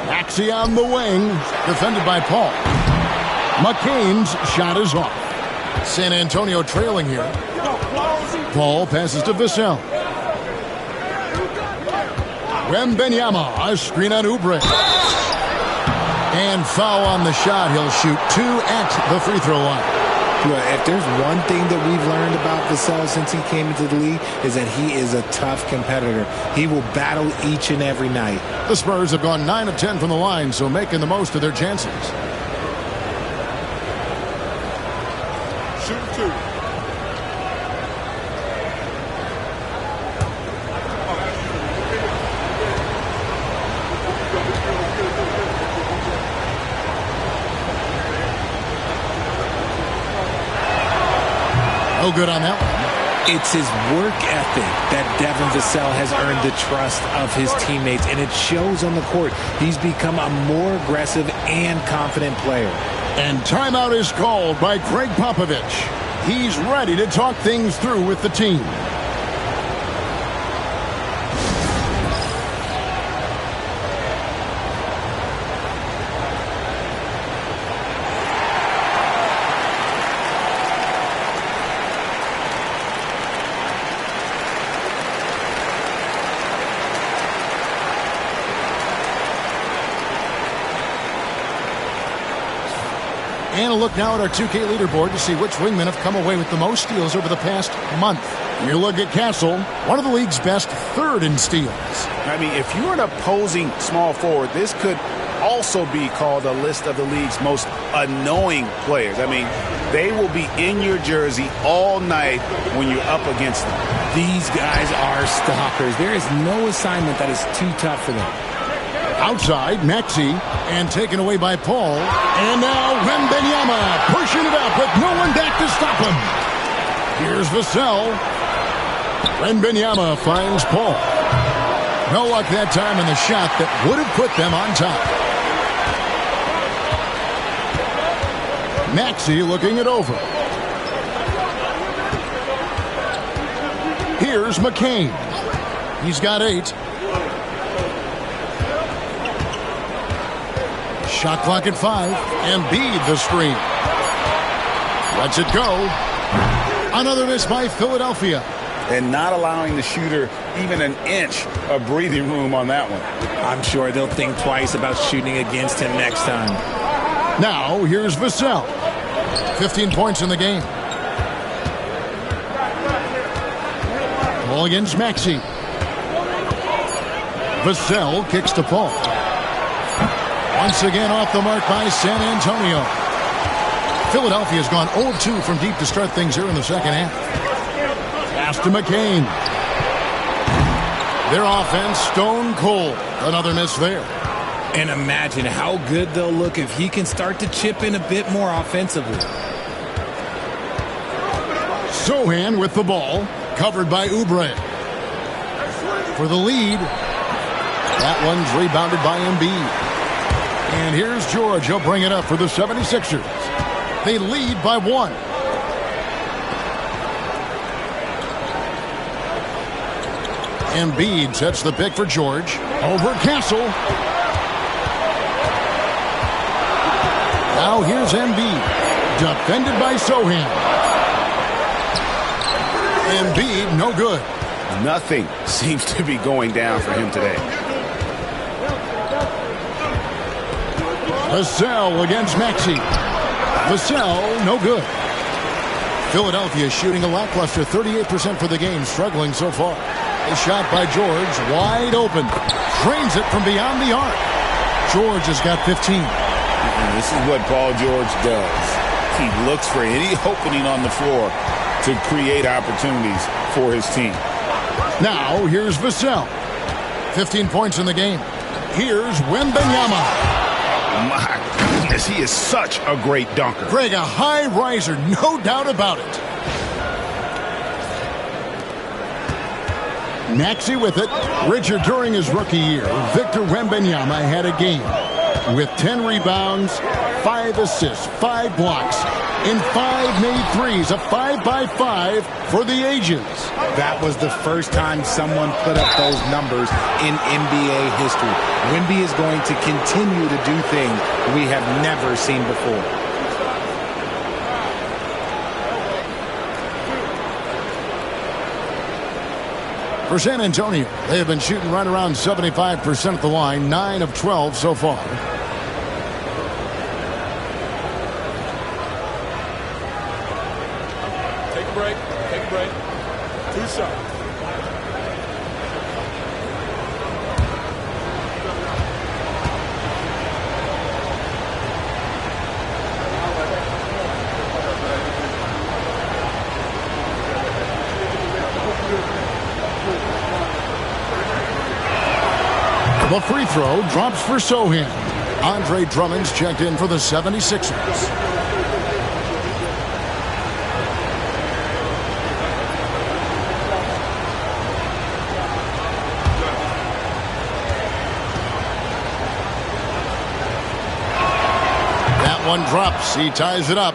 Maxey on the wing, defended by Paul. McCain's shot is off. San Antonio trailing here. Paul passes to Vassell. Wembanyama, a screen on Oubre. And foul on the shot. He'll shoot 2 at the free throw line. If there's one thing that we've learned about Vassell since he came into the league is that he is a tough competitor. He will battle each and every night. The Spurs have gone 9 of 10 from the line, so making the most of their chances. Shoot 2. No good on that one. It's his work ethic that Devin Vassell has earned the trust of his teammates, and it shows on the court. He's become a more aggressive and confident player. And timeout is called by Greg Popovich. He's ready to talk things through with the team. And a look now at our 2K leaderboard to see which wingmen have come away with the most steals over the past month. You look at Castle, one of the league's best, 3rd in steals. I mean, if you're an opposing small forward, this could also be called a list of the league's most annoying players. I mean, they will be in your jersey all night when you're up against them. These guys are stalkers. There is no assignment that is too tough for them. Outside, Maxey, and taken away by Paul. And now Wembanyama pushing it up with no one back to stop him. Here's Vassell. Wembanyama finds Paul. No luck that time in the shot that would have put them on top. Maxey looking it over. Here's McCain. He's got 8. Shot clock at 5. Embiid the screen. Lets it go. Another miss by Philadelphia. And not allowing the shooter even an inch of breathing room on that one. I'm sure they'll think twice about shooting against him next time. Now, here's Vassell. 15 points in the game. Ball against Maxey. Vassell kicks to Paul. Once again off the mark by San Antonio. Philadelphia has gone 0-2 from deep to start things here in the second half. Pass to McCain. Their offense stone cold. Another miss there. And imagine how good they'll look if he can start to chip in a bit more offensively. Sohan with the ball. Covered by Oubre. For the lead. That one's rebounded by Embiid. And here's George. He'll bring it up for the 76ers. They lead by 1. Embiid sets the pick for George. Over Castle. Now here's Embiid. Defended by Sohan. Embiid, no good. Nothing seems to be going down for him today. Vassell against Maxey. Vassell, no good. Philadelphia shooting a lackluster 38% for the game, struggling so far. A shot by George, wide open. Drains it from beyond the arc. George has got 15. And this is what Paul George does. He looks for any opening on the floor to create opportunities for his team. Now, here's Vassell. 15 points in the game. Here's Wembanyama. My goodness, he is such a great dunker. Greg, a high riser, no doubt about it. Maxey with it. Richard, during his rookie year, Victor Wembanyama had a game with 10 rebounds, 5 assists, 5 blocks, and 5 made threes, a 5-by-5 for the ages. That was the first time someone put up those numbers in NBA history. Wemby is going to continue to do things we have never seen before. For San Antonio, they have been shooting right around 75% at the line, 9 of 12 so far. Take a break. Take a break. 2 shots. The free throw drops for Sohan. Andre Drummond's checked in for the 76ers. That one drops. He ties it up.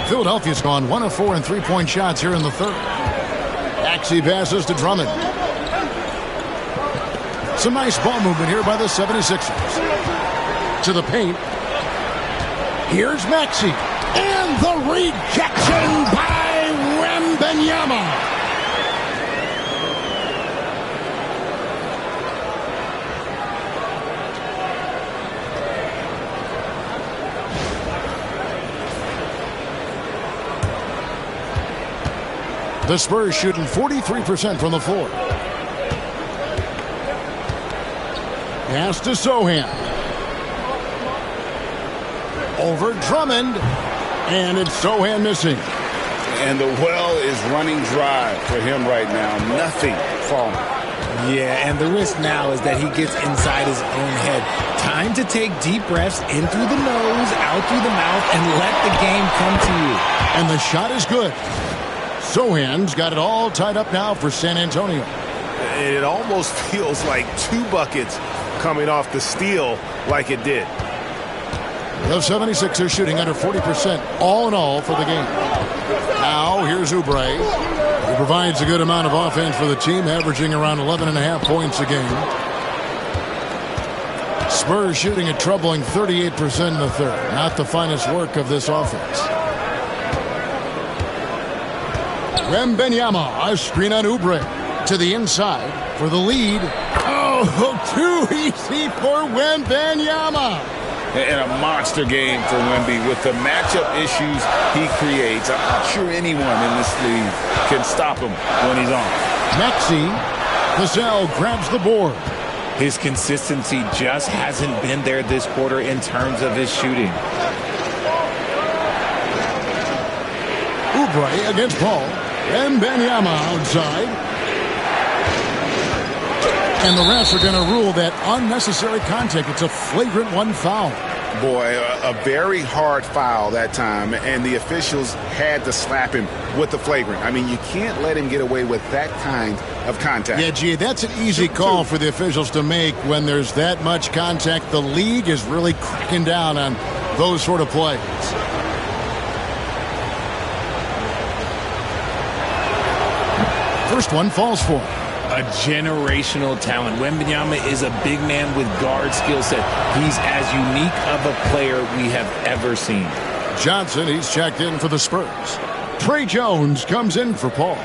Philadelphia's gone 1 of 4 in three-point shots here in the third. Maxey passes to Drummond. Some nice ball movement here by the 76ers. To the paint. Here's Maxey. And the rejection by Wembanyama. The Spurs shooting 43% from the floor. Pass to Sohan. Over Drummond. And it's Sohan missing. And the well is running dry for him right now. Nothing falling. Yeah, and the risk now is that he gets inside his own head. Time to take deep breaths in through the nose, out through the mouth, and let the game come to you. And the shot is good. Sohan's got it all tied up now for San Antonio. It almost feels like 2 buckets coming off the steal like it did. The 76ers shooting under 40% all in all for the game. Now here's Oubre. He provides a good amount of offense for the team, averaging around 11.5 points a game. Spurs shooting a troubling 38% in the third. Not the finest work of this offense. Wembanyama, a screen on Oubre. To the inside for the lead. Oh, too easy for Wembanyama. And a monster game for Wemby with the matchup issues he creates. I'm not sure anyone in this league can stop him when he's on. Maxey, Vassell grabs the board. His consistency just hasn't been there this quarter in terms of his shooting. Oubre against Paul. Wembanyama outside. And the refs are going to rule that unnecessary contact. It's a flagrant 1 foul. Boy, a very hard foul that time, and the officials had to slap him with the flagrant. I mean, you can't let him get away with that kind of contact. Yeah, gee, that's an easy call for the officials to make when there's that much contact. The league is really cracking down on those sort of plays. First one falls for him. A generational talent. Wembanyama is a big man with guard skill set. He's as unique of a player we have ever seen. Johnson, he's checked in for the Spurs. Trey Jones comes in for Paul.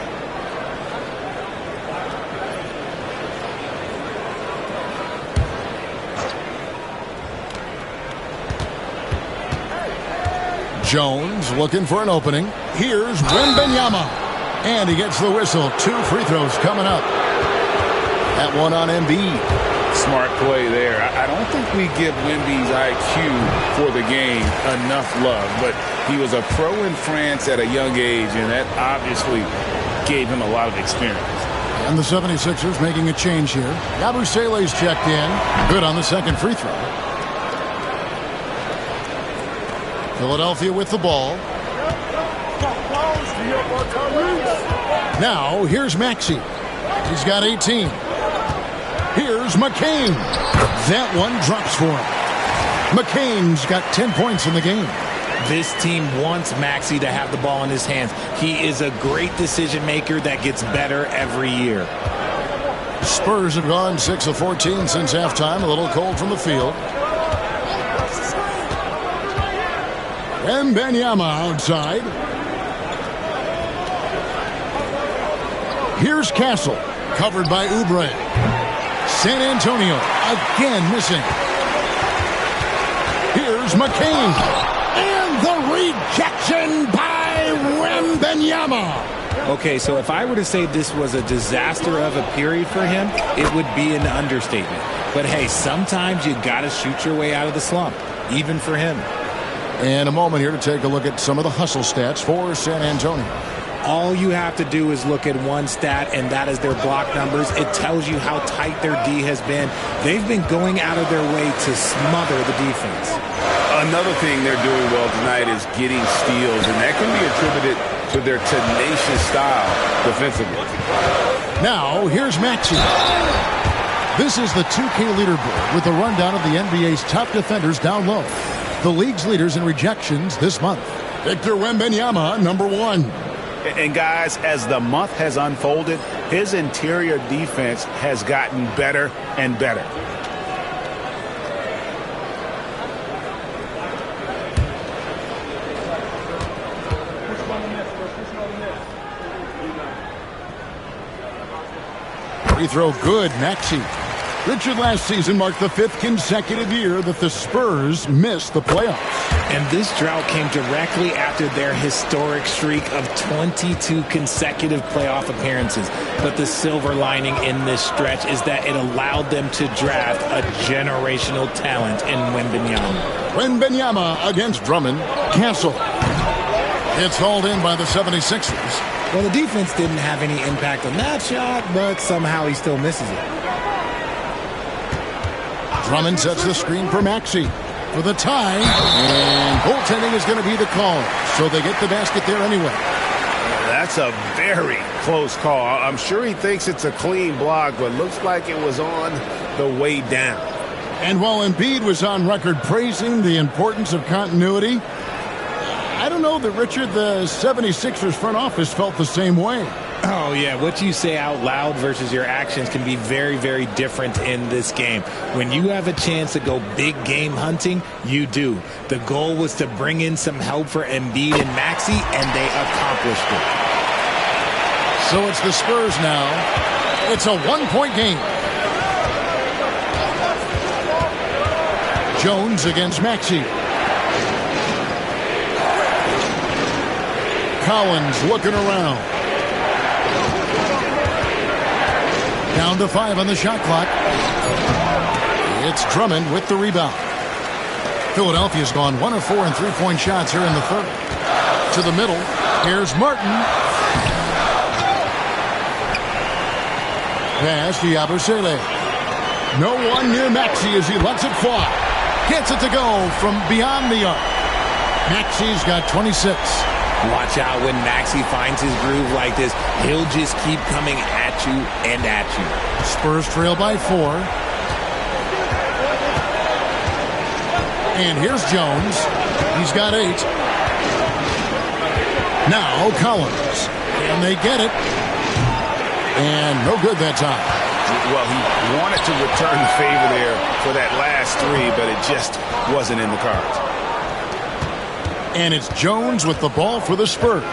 Jones looking for an opening. Here's Wembanyama. And he gets the whistle. 2 free throws coming up. That one on Embiid. Smart play there. I don't think we give Wemby's IQ for the game enough love, but he was a pro in France at a young age, and that obviously gave him a lot of experience. And the 76ers making a change here. Yabusele's checked in. Good on the second free throw. Philadelphia with the ball. Now, here's Maxey. He's got 18. Here's McCain. That one drops for him. McCain's got 10 points in the game. This team wants Maxey to have the ball in his hands. He is a great decision maker that gets better every year. Spurs have gone 6 of 14 since halftime. A little cold from the field. Wembanyama outside. Here's Castle, covered by Oubre. San Antonio again missing. Here's McCain. And the rejection by Wembanyama. Okay, so if I were to say this was a disaster of a period for him, it would be an understatement. But hey, sometimes you got to shoot your way out of the slump, even for him. And a moment here to take a look at some of the hustle stats for San Antonio. All you have to do is look at one stat, and that is their block numbers. It tells you how tight their D has been. They've been going out of their way to smother the defense. Another thing they're doing well tonight is getting steals, and that can be attributed to their tenacious style defensively. Now, here's Maxey. This is the 2K leaderboard with a rundown of the NBA's top defenders down low. The league's leaders in rejections this month. Victor Wembanyama, number 1. And guys, as the month has unfolded, his interior defense has gotten better and better. Free throw good, Maxey. Richard, last season marked the 5th consecutive year that the Spurs missed the playoffs. And this drought came directly after their historic streak of 22 consecutive playoff appearances. But the silver lining in this stretch is that it allowed them to draft a generational talent in Wembanyama. Wembanyama against Drummond. Cancel. It's hauled in by the 76ers. Well, the defense didn't have any impact on that shot, but somehow he still misses it. Drummond sets the screen for Maxey for the tie, and goaltending is going to be the call, so they get the basket there anyway. That's a very close call. I'm sure he thinks it's a clean block, but looks like it was on the way down. And while Embiid was on record praising the importance of continuity, I don't know that, Richard, the 76ers front office felt the same way. Oh, yeah. What you say out loud versus your actions can be very, very different in this game. When you have a chance to go big game hunting, you do. The goal was to bring in some help for Embiid and Maxey, and they accomplished it. So it's the Spurs now. It's a one-point game. Jones against Maxey. Collins looking around. Down to 5 on the shot clock. It's Drummond with the rebound. Philadelphia's gone 1 of 4 in three-point shots here in the third. To the middle. Here's Martin. Pass to Yabusele. No one near Maxey as he lets it fly. Gets it to go from beyond the arc. Maxey's got 26. Watch out when Maxey finds his groove like this. He'll just keep coming at you and at you. Spurs trail by 4. And here's Jones. He's got 8. Now Collins. And they get it. And no good that time. Well, he wanted to return the favor there for that last 3, but it just wasn't in the cards. And it's Jones with the ball for the Spurs.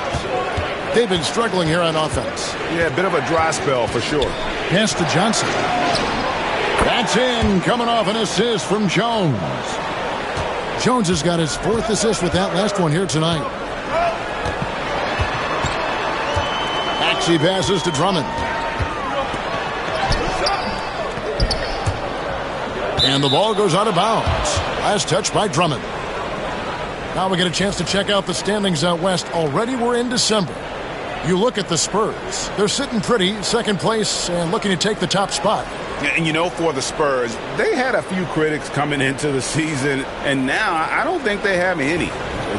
They've been struggling here on offense. Yeah, a bit of a dry spell for sure. Pass to Johnson. That's in, coming off an assist from Jones. Jones has got his 4th assist with that last one here tonight. Maxey passes to Drummond. And the ball goes out of bounds. Last touch by Drummond. Now we get a chance to check out the standings out west. Already we're in December. You look at the Spurs. They're sitting pretty, second place, and looking to take the top spot. And, for the Spurs, they had a few critics coming into the season, and now I don't think they have any.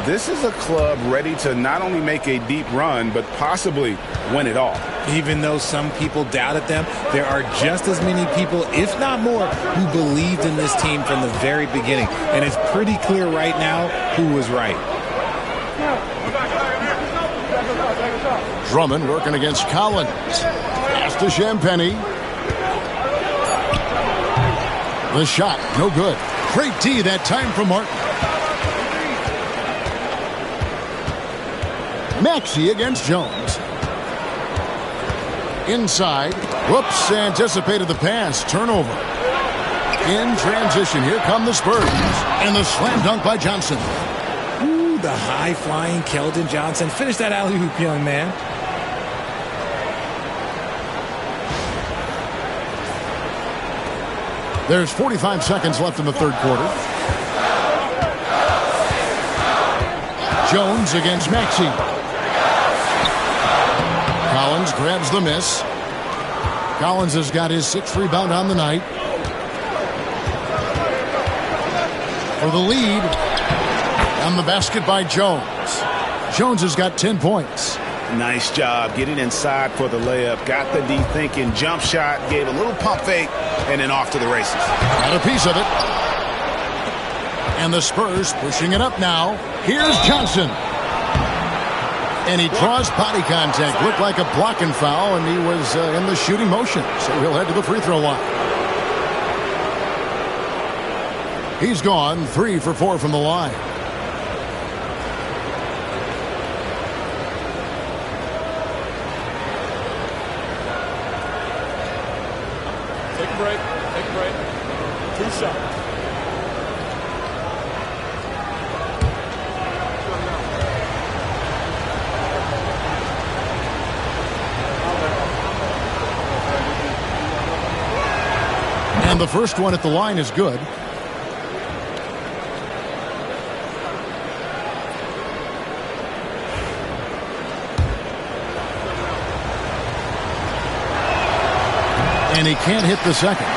This is a club ready to not only make a deep run, but possibly win it all. Even though some people doubted them, there are just as many people, if not more, who believed in this team from the very beginning. And it's pretty clear right now who was right. Drummond working against Collins. Pass to Champagny. The shot, no good. Great D that time from Martin. Maxey against Jones. Inside. Whoops, anticipated the pass. Turnover. In transition, here come the Spurs. And the slam dunk by Johnson. Ooh, the high-flying Keldon Johnson. Finish that alley-oop, young man. There's 45 seconds left in the third quarter. Jones against Maxey. Collins grabs the miss. Collins has got his 6th rebound on the night. For the lead. And the basket by Jones. Jones has got 10 points. Nice job getting inside for the layup. Got the D thinking. Jump shot. Gave a little pump fake. And then off to the races. Got a piece of it. And the Spurs pushing it up now. Here's Johnson. And he draws body contact. Looked like a blocking foul, and he was in the shooting motion. So he'll head to the free throw line. He's gone 3 for 4 from the line. Take a break. Take a break. 2 shots. And the first one at the line is good. And he can't hit the second.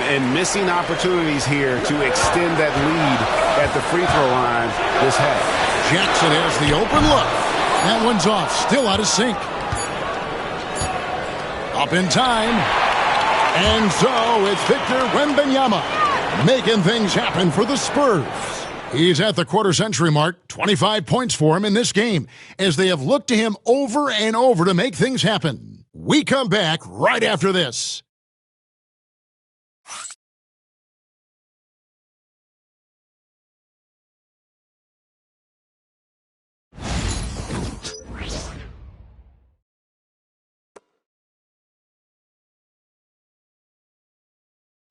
And missing opportunities here to extend that lead at the free throw line this half. Jackson has the open look. That one's off. Still out of sync. Up in time. And so it's Victor Wembanyama making things happen for the Spurs. He's at the quarter-century mark. 25 points for him in this game as they have looked to him over and over to make things happen. We come back right after this.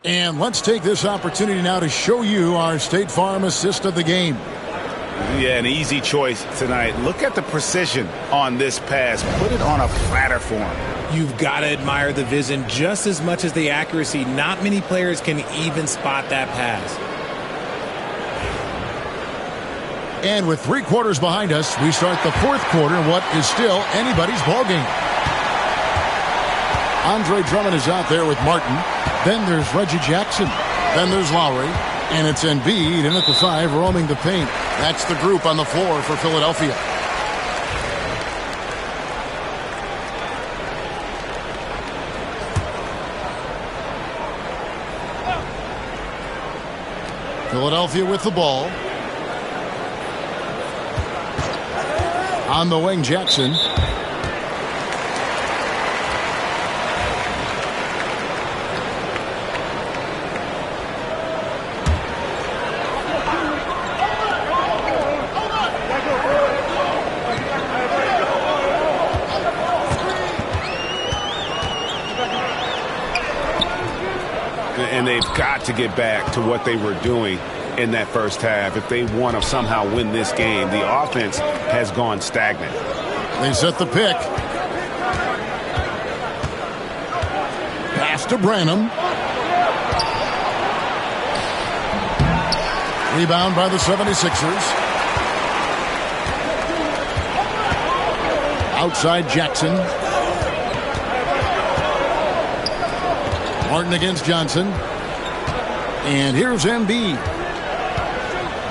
And let's take this opportunity now to show you our State Farm assist of the game. Yeah, an easy choice tonight. Look at the precision on this pass. Put it on a platter for him. You've got to admire the vision just as much as the accuracy. Not many players can even spot that pass. And with 3 quarters behind us, we start the fourth quarter in what is still anybody's ballgame. Andre Drummond is out there with Martin. Then there's Reggie Jackson. Then there's Lowry. And it's Embiid in at the 5 roaming the paint. That's the group on the floor for Philadelphia. Philadelphia with the ball. On the wing, Jackson. And they've got to get back to what they were doing in that first half. If they want to somehow win this game, the offense has gone stagnant. They set the pick. Pass to Branham. Rebound by the 76ers. Outside Jackson. Martin against Johnson. And here's Embiid.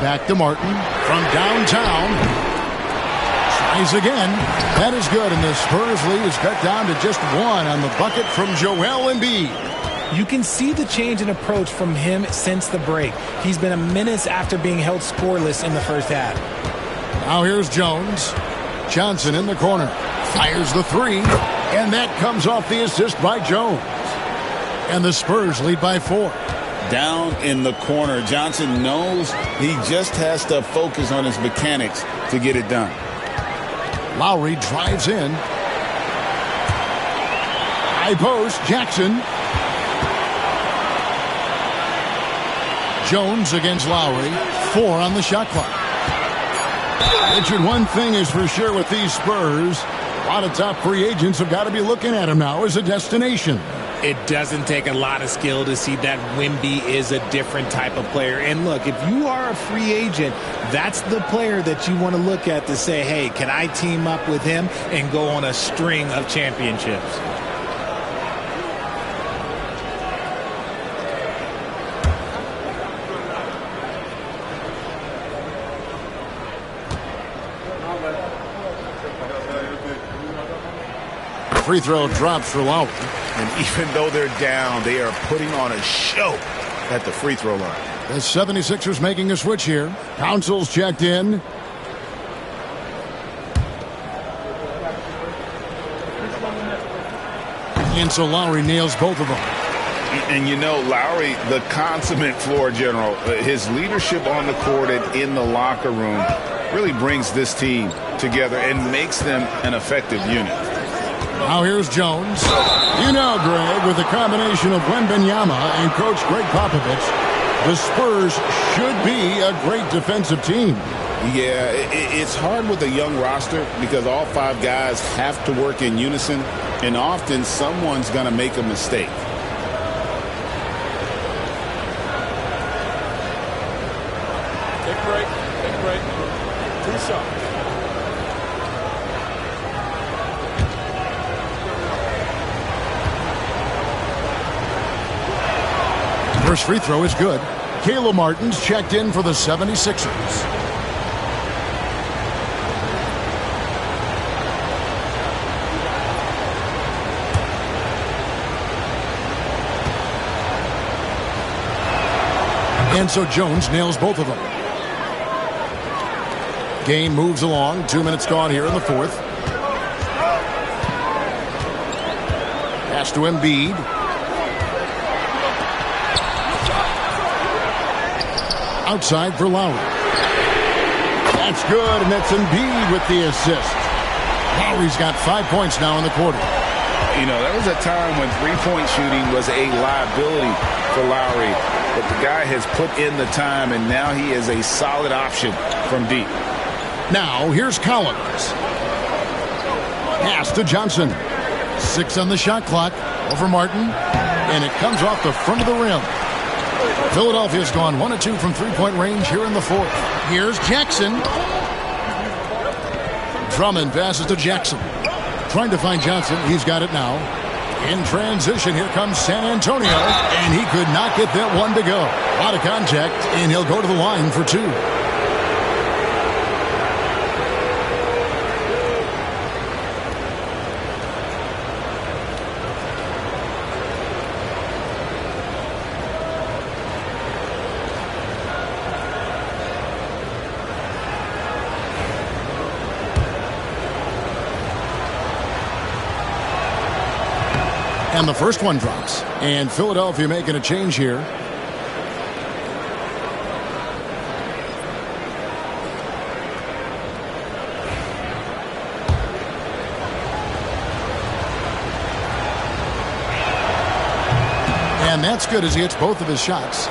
Back to Martin from downtown. Tries again. That is good, and the Spurs lead is cut down to just one on the bucket from Joel Embiid. You can see the change in approach from him since the break. He's been a menace after being held scoreless in the first half. Now here's Jones. Johnson in the corner. Fires the three, and that comes off the assist by Jones. And the Spurs lead by 4. Down in the corner, Johnson knows he just has to focus on his mechanics to get it done. Lowry drives in. High post, Jackson. Jones against Lowry. 4 on the shot clock. Richard, one thing is for sure with these Spurs, a lot of top free agents have got to be looking at him now as a destination. It doesn't take a lot of skill to see that Wemby is a different type of player. And look, if you are a free agent, that's the player that you want to look at to say, hey, can I team up with him and go on a string of championships? Free throw drops for Lowry. And even though they're down, they are putting on a show at the free throw line. The 76ers making a switch here. Council's checked in. And so Lowry nails both of them. And you know, Lowry, the consummate floor general, his leadership on the court and in the locker room really brings this team together and makes them an effective unit. Now here's Jones. You know, Greg, with the combination of Wembanyama and Coach Greg Popovich, the Spurs should be a great defensive team. Yeah, it's hard with a young roster because all 5 guys have to work in unison, and often someone's going to make a mistake. Take break. 2 shots. First free throw is good. Caleb Martin's checked in for the 76ers. And so Jones nails both of them. Game moves along. 2 minutes gone here in the 4th. Pass to Embiid. Outside for Lowry. That's good, and that's Embiid with the assist. Lowry's got 5 points now in the quarter. You know, there was a time when three-point shooting was a liability for Lowry, but the guy has put in the time, and now he is a solid option from deep. Now, here's Collins. Pass to Johnson. 6 on the shot clock. Over Martin, and it comes off the front of the rim. Philadelphia's gone 1 of 2 from three-point range here in the 4th. Here's Jackson. Drummond passes to Jackson. Trying to find Johnson. He's got it now. In transition, here comes San Antonio, and he could not get that one to go. A lot of contact, and he'll go to the line for 2. And the first one drops. And Philadelphia making a change here. And that's good as he hits both of his shots.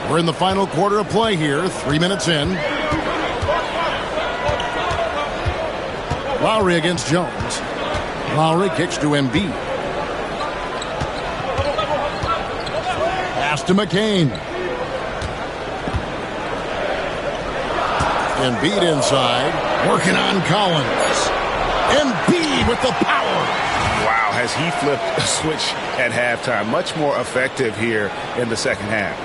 We're in the final quarter of play here. 3 minutes in. Lowry against Jones. Lowry kicks to Embiid. Pass to McCain. Embiid inside, working on Collins. Embiid with the power. Wow, has he flipped a switch at halftime. Much more effective here in the second half.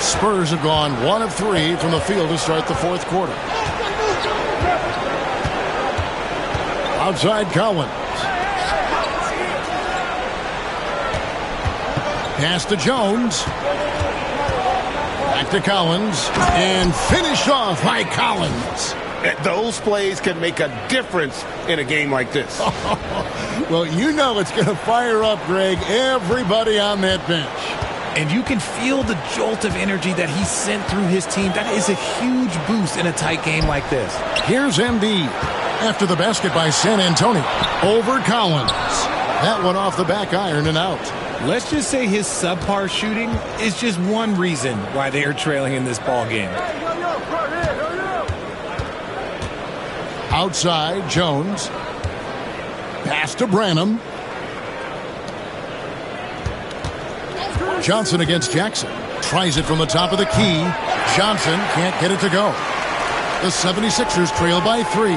Spurs have gone 1 of 3 from the field to start the fourth quarter. Outside Collins. Pass to Jones. Back to Collins. And finished off by Collins. Those plays can make a difference in a game like this. Well, you know it's going to fire up, Greg, everybody on that bench. And you can feel the jolt of energy that he sent through his team. That is a huge boost in a tight game like this. Here's Embiid. After the basket by San Antonio. Over Collins. That one off the back iron and out. Let's just say his subpar shooting is just one reason why they are trailing in this ball game. Outside, Jones. Pass to Branham. Johnson against Jackson. Tries it from the top of the key. Johnson can't get it to go. The 76ers trail by 3.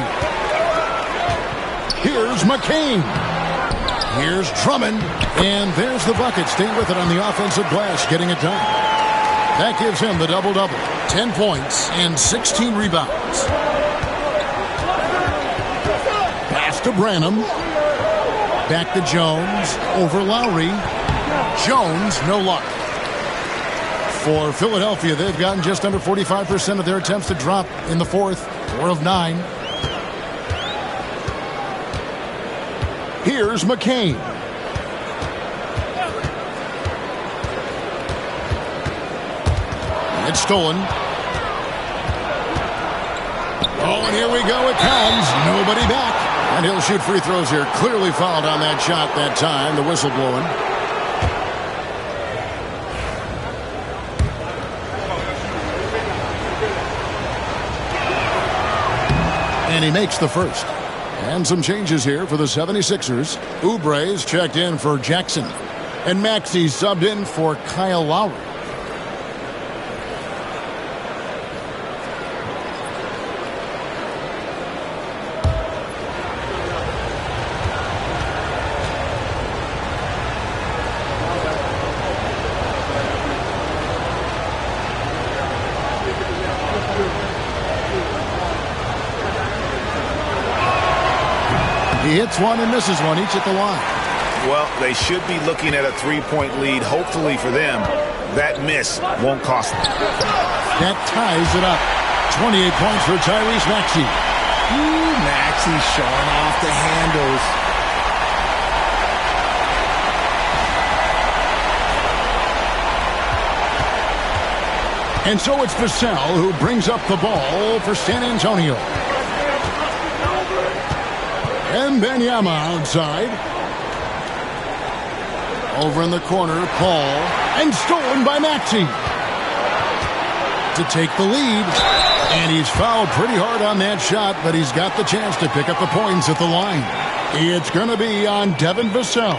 Here's McCain. Here's Drummond. And there's the bucket. Staying with it on the offensive glass, getting it done. That gives him the double-double. 10 points and 16 rebounds. Pass to Branham. Back to Jones. Over Lowry. Jones, no luck. For Philadelphia, they've gotten just under 45% of their attempts to drop in the fourth. 4 of 9. Here's McCain. It's stolen. Oh, and here we go. It comes. Nobody back. And he'll shoot free throws here. Clearly fouled on that shot that time. The whistle blowing. And he makes the first. And some changes here for the 76ers. Oubre's checked in for Jackson. And Maxey subbed in for Kyle Lowry. He hits one and misses one, each at the line. Well, they should be looking at a 3-point lead. Hopefully for them, that miss won't cost them. That ties it up. 28 points for Tyrese Maxey. Maxey showing off the handles. And so it's Vassell who brings up the ball for San Antonio. And Wembanyama outside. Over in the corner, Paul. And stolen by Maxey. To take the lead. And he's fouled pretty hard on that shot, but he's got the chance to pick up the points at the line. It's going to be on Devin Vassell.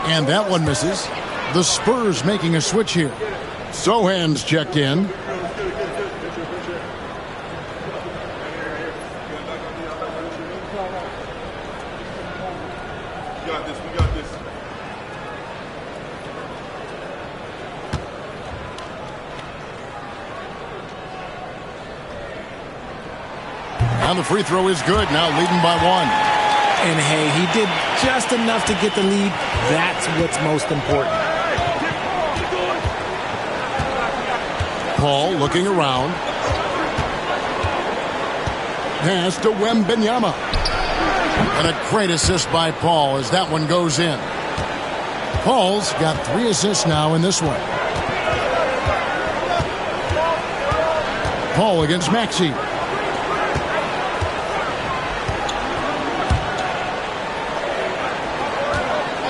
And that one misses. The Spurs making a switch here. Sohan's checked in. We got this. And the free throw is good. Now leading by 1. And hey, he did just enough to get the lead. That's what's most important. Paul looking around. Pass to Wembanyama. And a great assist by Paul as that one goes in. Paul's got 3 assists now in this one. Paul against Maxey.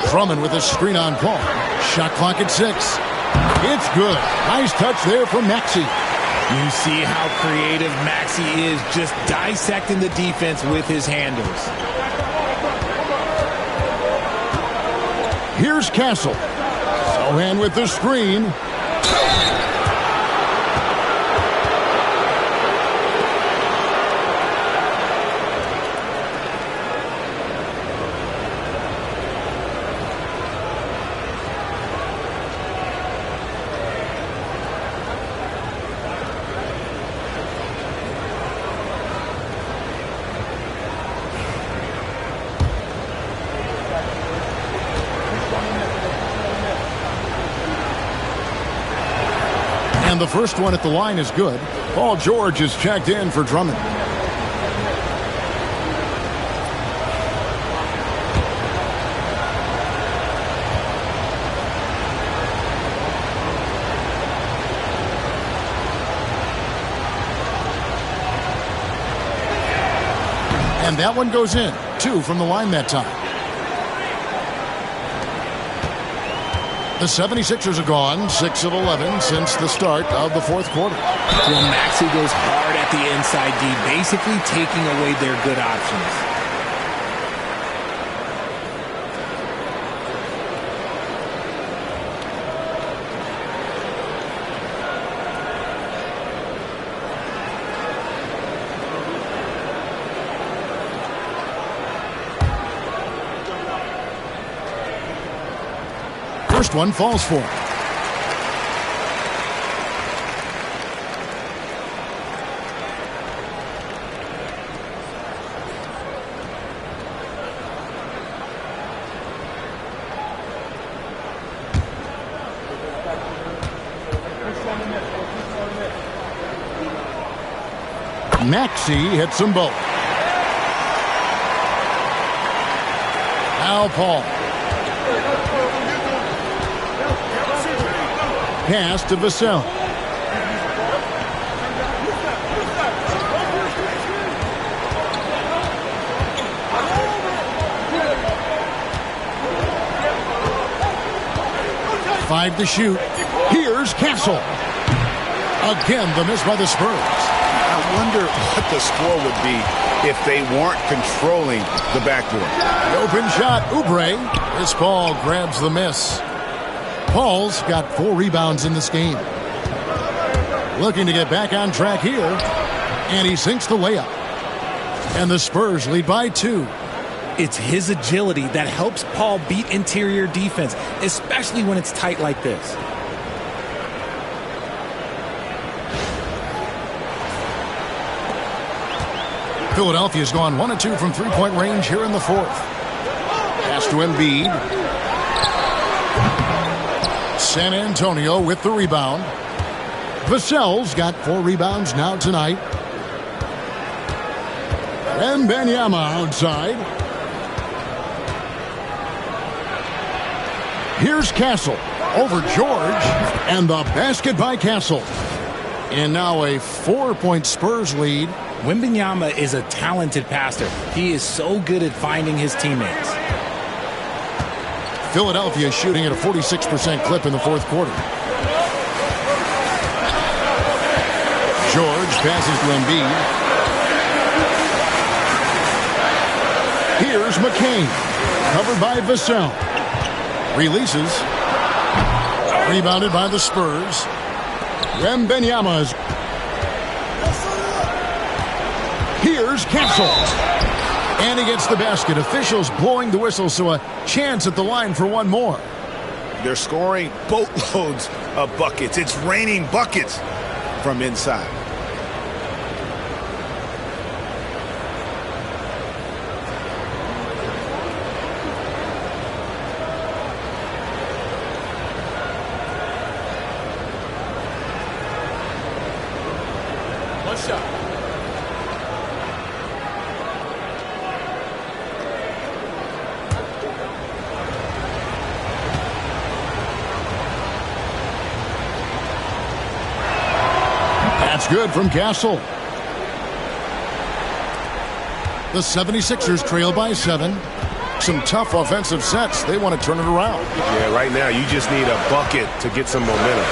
Drummond with a screen on Paul. Shot clock at 6. It's good. Nice touch there from Maxey. You see how creative Maxey is, just dissecting the defense with his handles. Here's Castle. Sohan with the screen. And the first one at the line is good. Paul George is checked in for Drummond. And that one goes in. 2 from the line that time. The 76ers are gone, 6 of 11 since the start of the fourth quarter. Well, Maxey goes hard at the inside D, basically taking away their good options. First one falls for him. Maxey hits them both. Now Paul. Pass to Vassell. Five to shoot. Here's Castle. Again, the miss by the Spurs. I wonder what the score would be if they weren't controlling the backboard. The open shot, Oubre. This ball grabs the miss. Paul's got 4 rebounds in this game. Looking to get back on track here. And he sinks the layup. And the Spurs lead by 2. It's his agility that helps Paul beat interior defense, especially when it's tight like this. Philadelphia's gone 1 of 2 from three-point range here in the fourth. Pass to Embiid. San Antonio with the rebound. Vassell's got 4 rebounds now tonight. Wembanyama outside. Here's Castle over George, and the basket by Castle. And now a 4-point Spurs lead. Wembanyama is a talented passer. He is so good at finding his teammates. Philadelphia shooting at a 46% clip in the fourth quarter. George passes to Embiid. Here's McCain. Covered by Vassell. Releases. Rebounded by the Spurs. Wembanyama. Here's Castle. And he gets the basket. Officials blowing the whistle, so a chance at the line for one more. They're scoring boatloads of buckets. It's raining buckets from inside. good from Castle. The 76ers trail by 7. Some tough offensive sets. They want to turn it around. Yeah, right now you just need a bucket to get some momentum.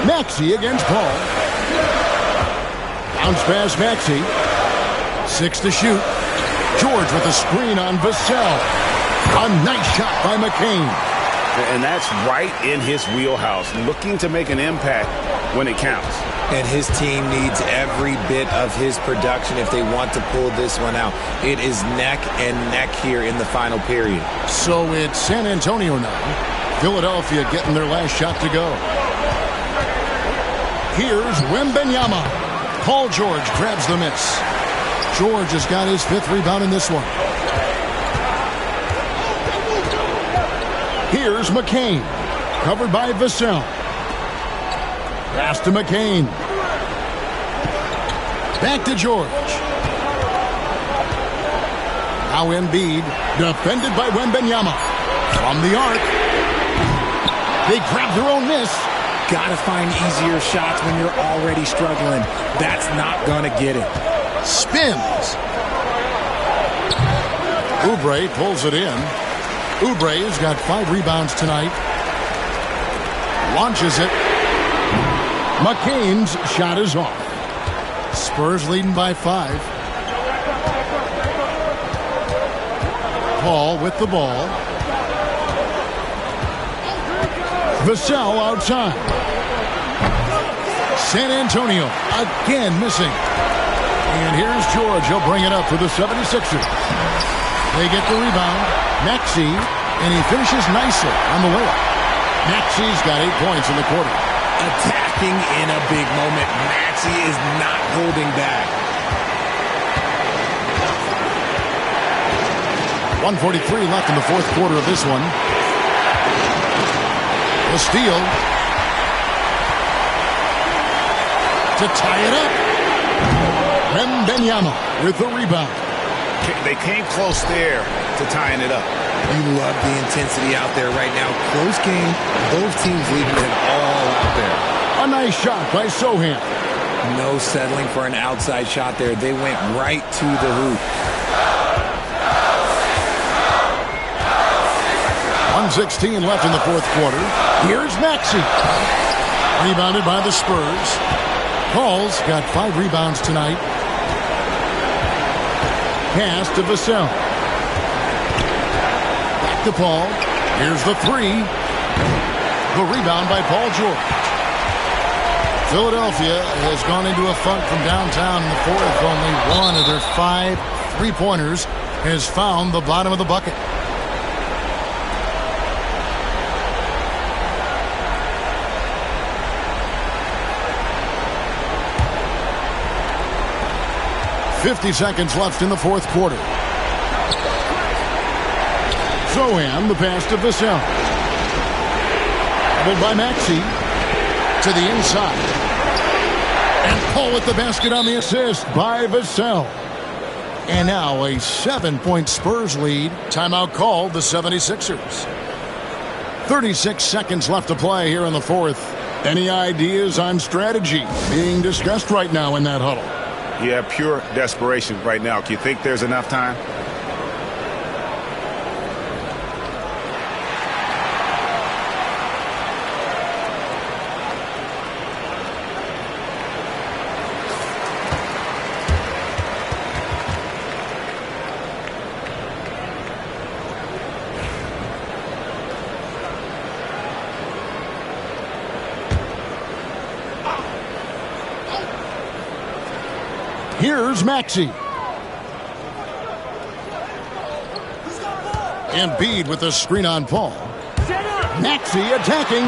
Maxey against Paul. Bounce pass Maxey. 6 to shoot. George with a screen on Vassell. A nice shot by McCain. And that's right in his wheelhouse, looking to make an impact when it counts. And his team needs every bit of his production if they want to pull this one out. It is neck and neck here in the final period. So it's San Antonio now. Philadelphia getting their last shot to go. Here's Wembanyama. Paul George grabs the miss. George has got his 5th rebound in this one. Here's McCain. Covered by Vassell. Pass to McCain. Back to George. Now Embiid. Defended by Wembanyama. From the arc. They grab their own miss. Gotta find easier shots when you're already struggling. That's not gonna get it. Spins. Oubre pulls it in. Oubre has got 5 rebounds tonight. Launches it. McCain's shot is off. Spurs leading by 5. Paul with the ball. Vassell outside. San Antonio again missing. And here's George. He'll bring it up for the 76ers. They get the rebound. Maxey, and he finishes nicely on the layup. Maxey's got 8 points in the quarter. Attacking in a big moment. Maxey is not holding back. 1:43 left in the 4th quarter of this one. The steal. To tie it up. Wembanyama with the rebound. They came close there to tying it up. You love the intensity out there right now. Close game. Both teams leaving it all out there. A nice shot by Sohan. No settling for an outside shot there. They went right to the hoop. 1:16 left in the 4th quarter. Here's Maxey. Rebounded by the Spurs. Paul's got 5 rebounds tonight. Pass to Vassell. Back to Paul. Here's the 3. The rebound by Paul George. Philadelphia has gone into a funk from downtown in the 4th. Only one of their 5 3-pointers has found the bottom of the bucket. .50 seconds left in the 4th quarter. Sohan, the pass to Vassell. Doubled by Maxey. To the inside. And Paul with the basket on the assist by Vassell. And now a 7-point Spurs lead. Timeout called the 76ers. 36 seconds left to play here in the 4th. Any ideas on strategy being discussed right now in that huddle? Yeah, pure desperation right now. Do you think there's enough time? Here's Maxey. Embiid with a screen on Paul. Maxey attacking.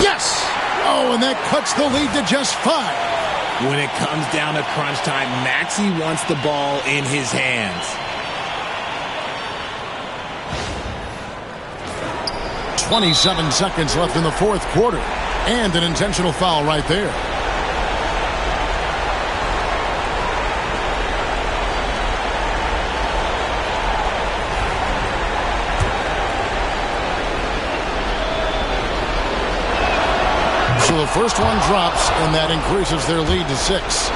Yes! Oh, and that cuts the lead to just 5. When it comes down to crunch time, Maxey wants the ball in his hands. 27 seconds left in the 4th quarter. And an intentional foul right there. first one drops, and that increases their lead to 6.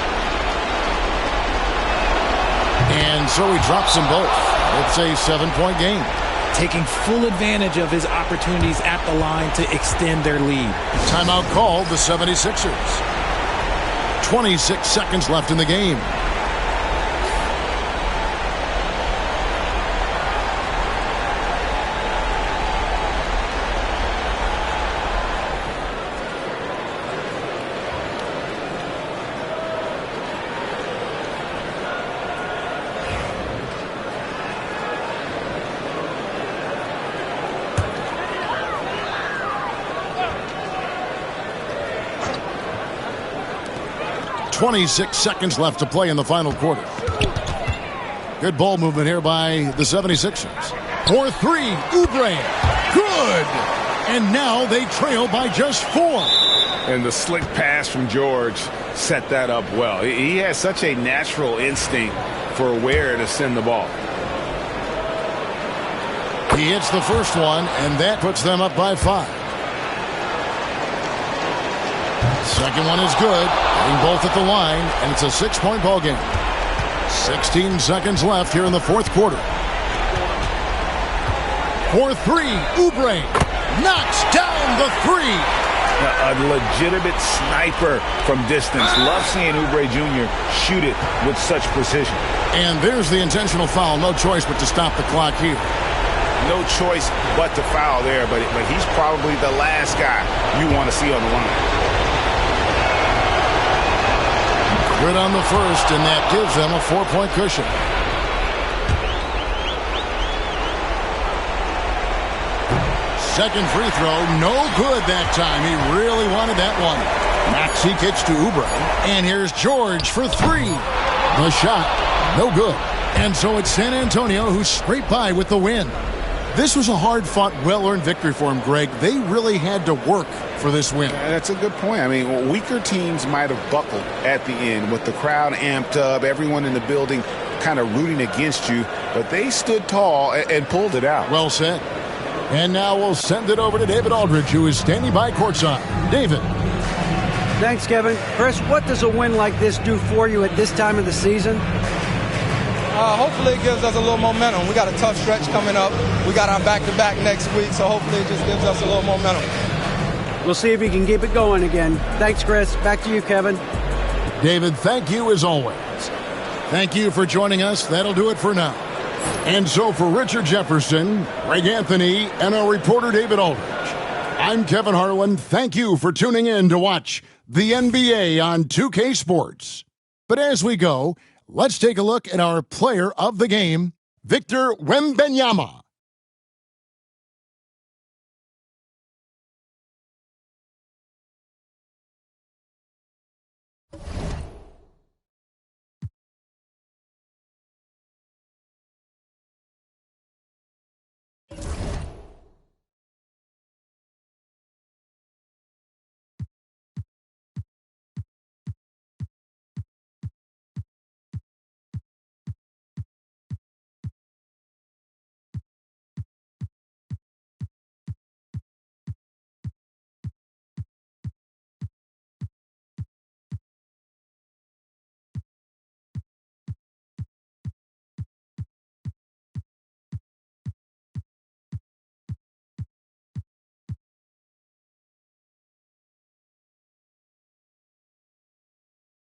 And so he drops them both. It's a 7-point game. Taking full advantage of his opportunities at the line to extend their lead. Timeout called the 76ers. 26 seconds left in the game. .26 seconds left to play in the final quarter. Good ball movement here by the 76ers. For 3, Oubre. Good! And now they trail by just 4. And the slick pass from George set that up well. He has such a natural instinct for where to send the ball. He hits the first one, and that puts them up by 5. Second one is good. Hitting both at the line, and it's a 6-point ball game. 16 seconds left here in the fourth quarter. For 3, Oubre knocks down the 3. A legitimate sniper from distance. Love seeing Oubre Jr. shoot it with such precision. And there's the intentional foul. No choice but to stop the clock here. No choice but to foul there, but he's probably the last guy you want to see on the line. Good on the first, and that gives them a 4-point cushion. Second free throw, no good that time. He really wanted that one. Maxey kicks to Oubre, and here's George for 3. The shot, no good. And so it's San Antonio who scraped by with the win. This was a hard-fought, well-earned victory for him, Greg. They really had to work for this win. That's a good point. I mean, weaker teams might have buckled at the end with the crowd amped up, everyone in the building kind of rooting against you, but they stood tall and pulled it out. Well said. And now we'll send it over to David Aldridge, who is standing by courtside. David. Thanks, Kevin. Chris, what does a win like this do for you at this time of the season? Hopefully it gives us a little momentum. We got a tough stretch coming up. We got our back-to-back next week, so hopefully it just gives us a little momentum. We'll see if he can keep it going again. Thanks, Chris. Back to you, Kevin. David, thank you as always. Thank you for joining us. That'll do it for now. And so for Richard Jefferson, Greg Anthony, and our reporter David Aldridge, I'm Kevin Harlan. Thank you for tuning in to watch the NBA on 2K Sports. But as we go, let's take a look at our player of the game, Victor Wembanyama.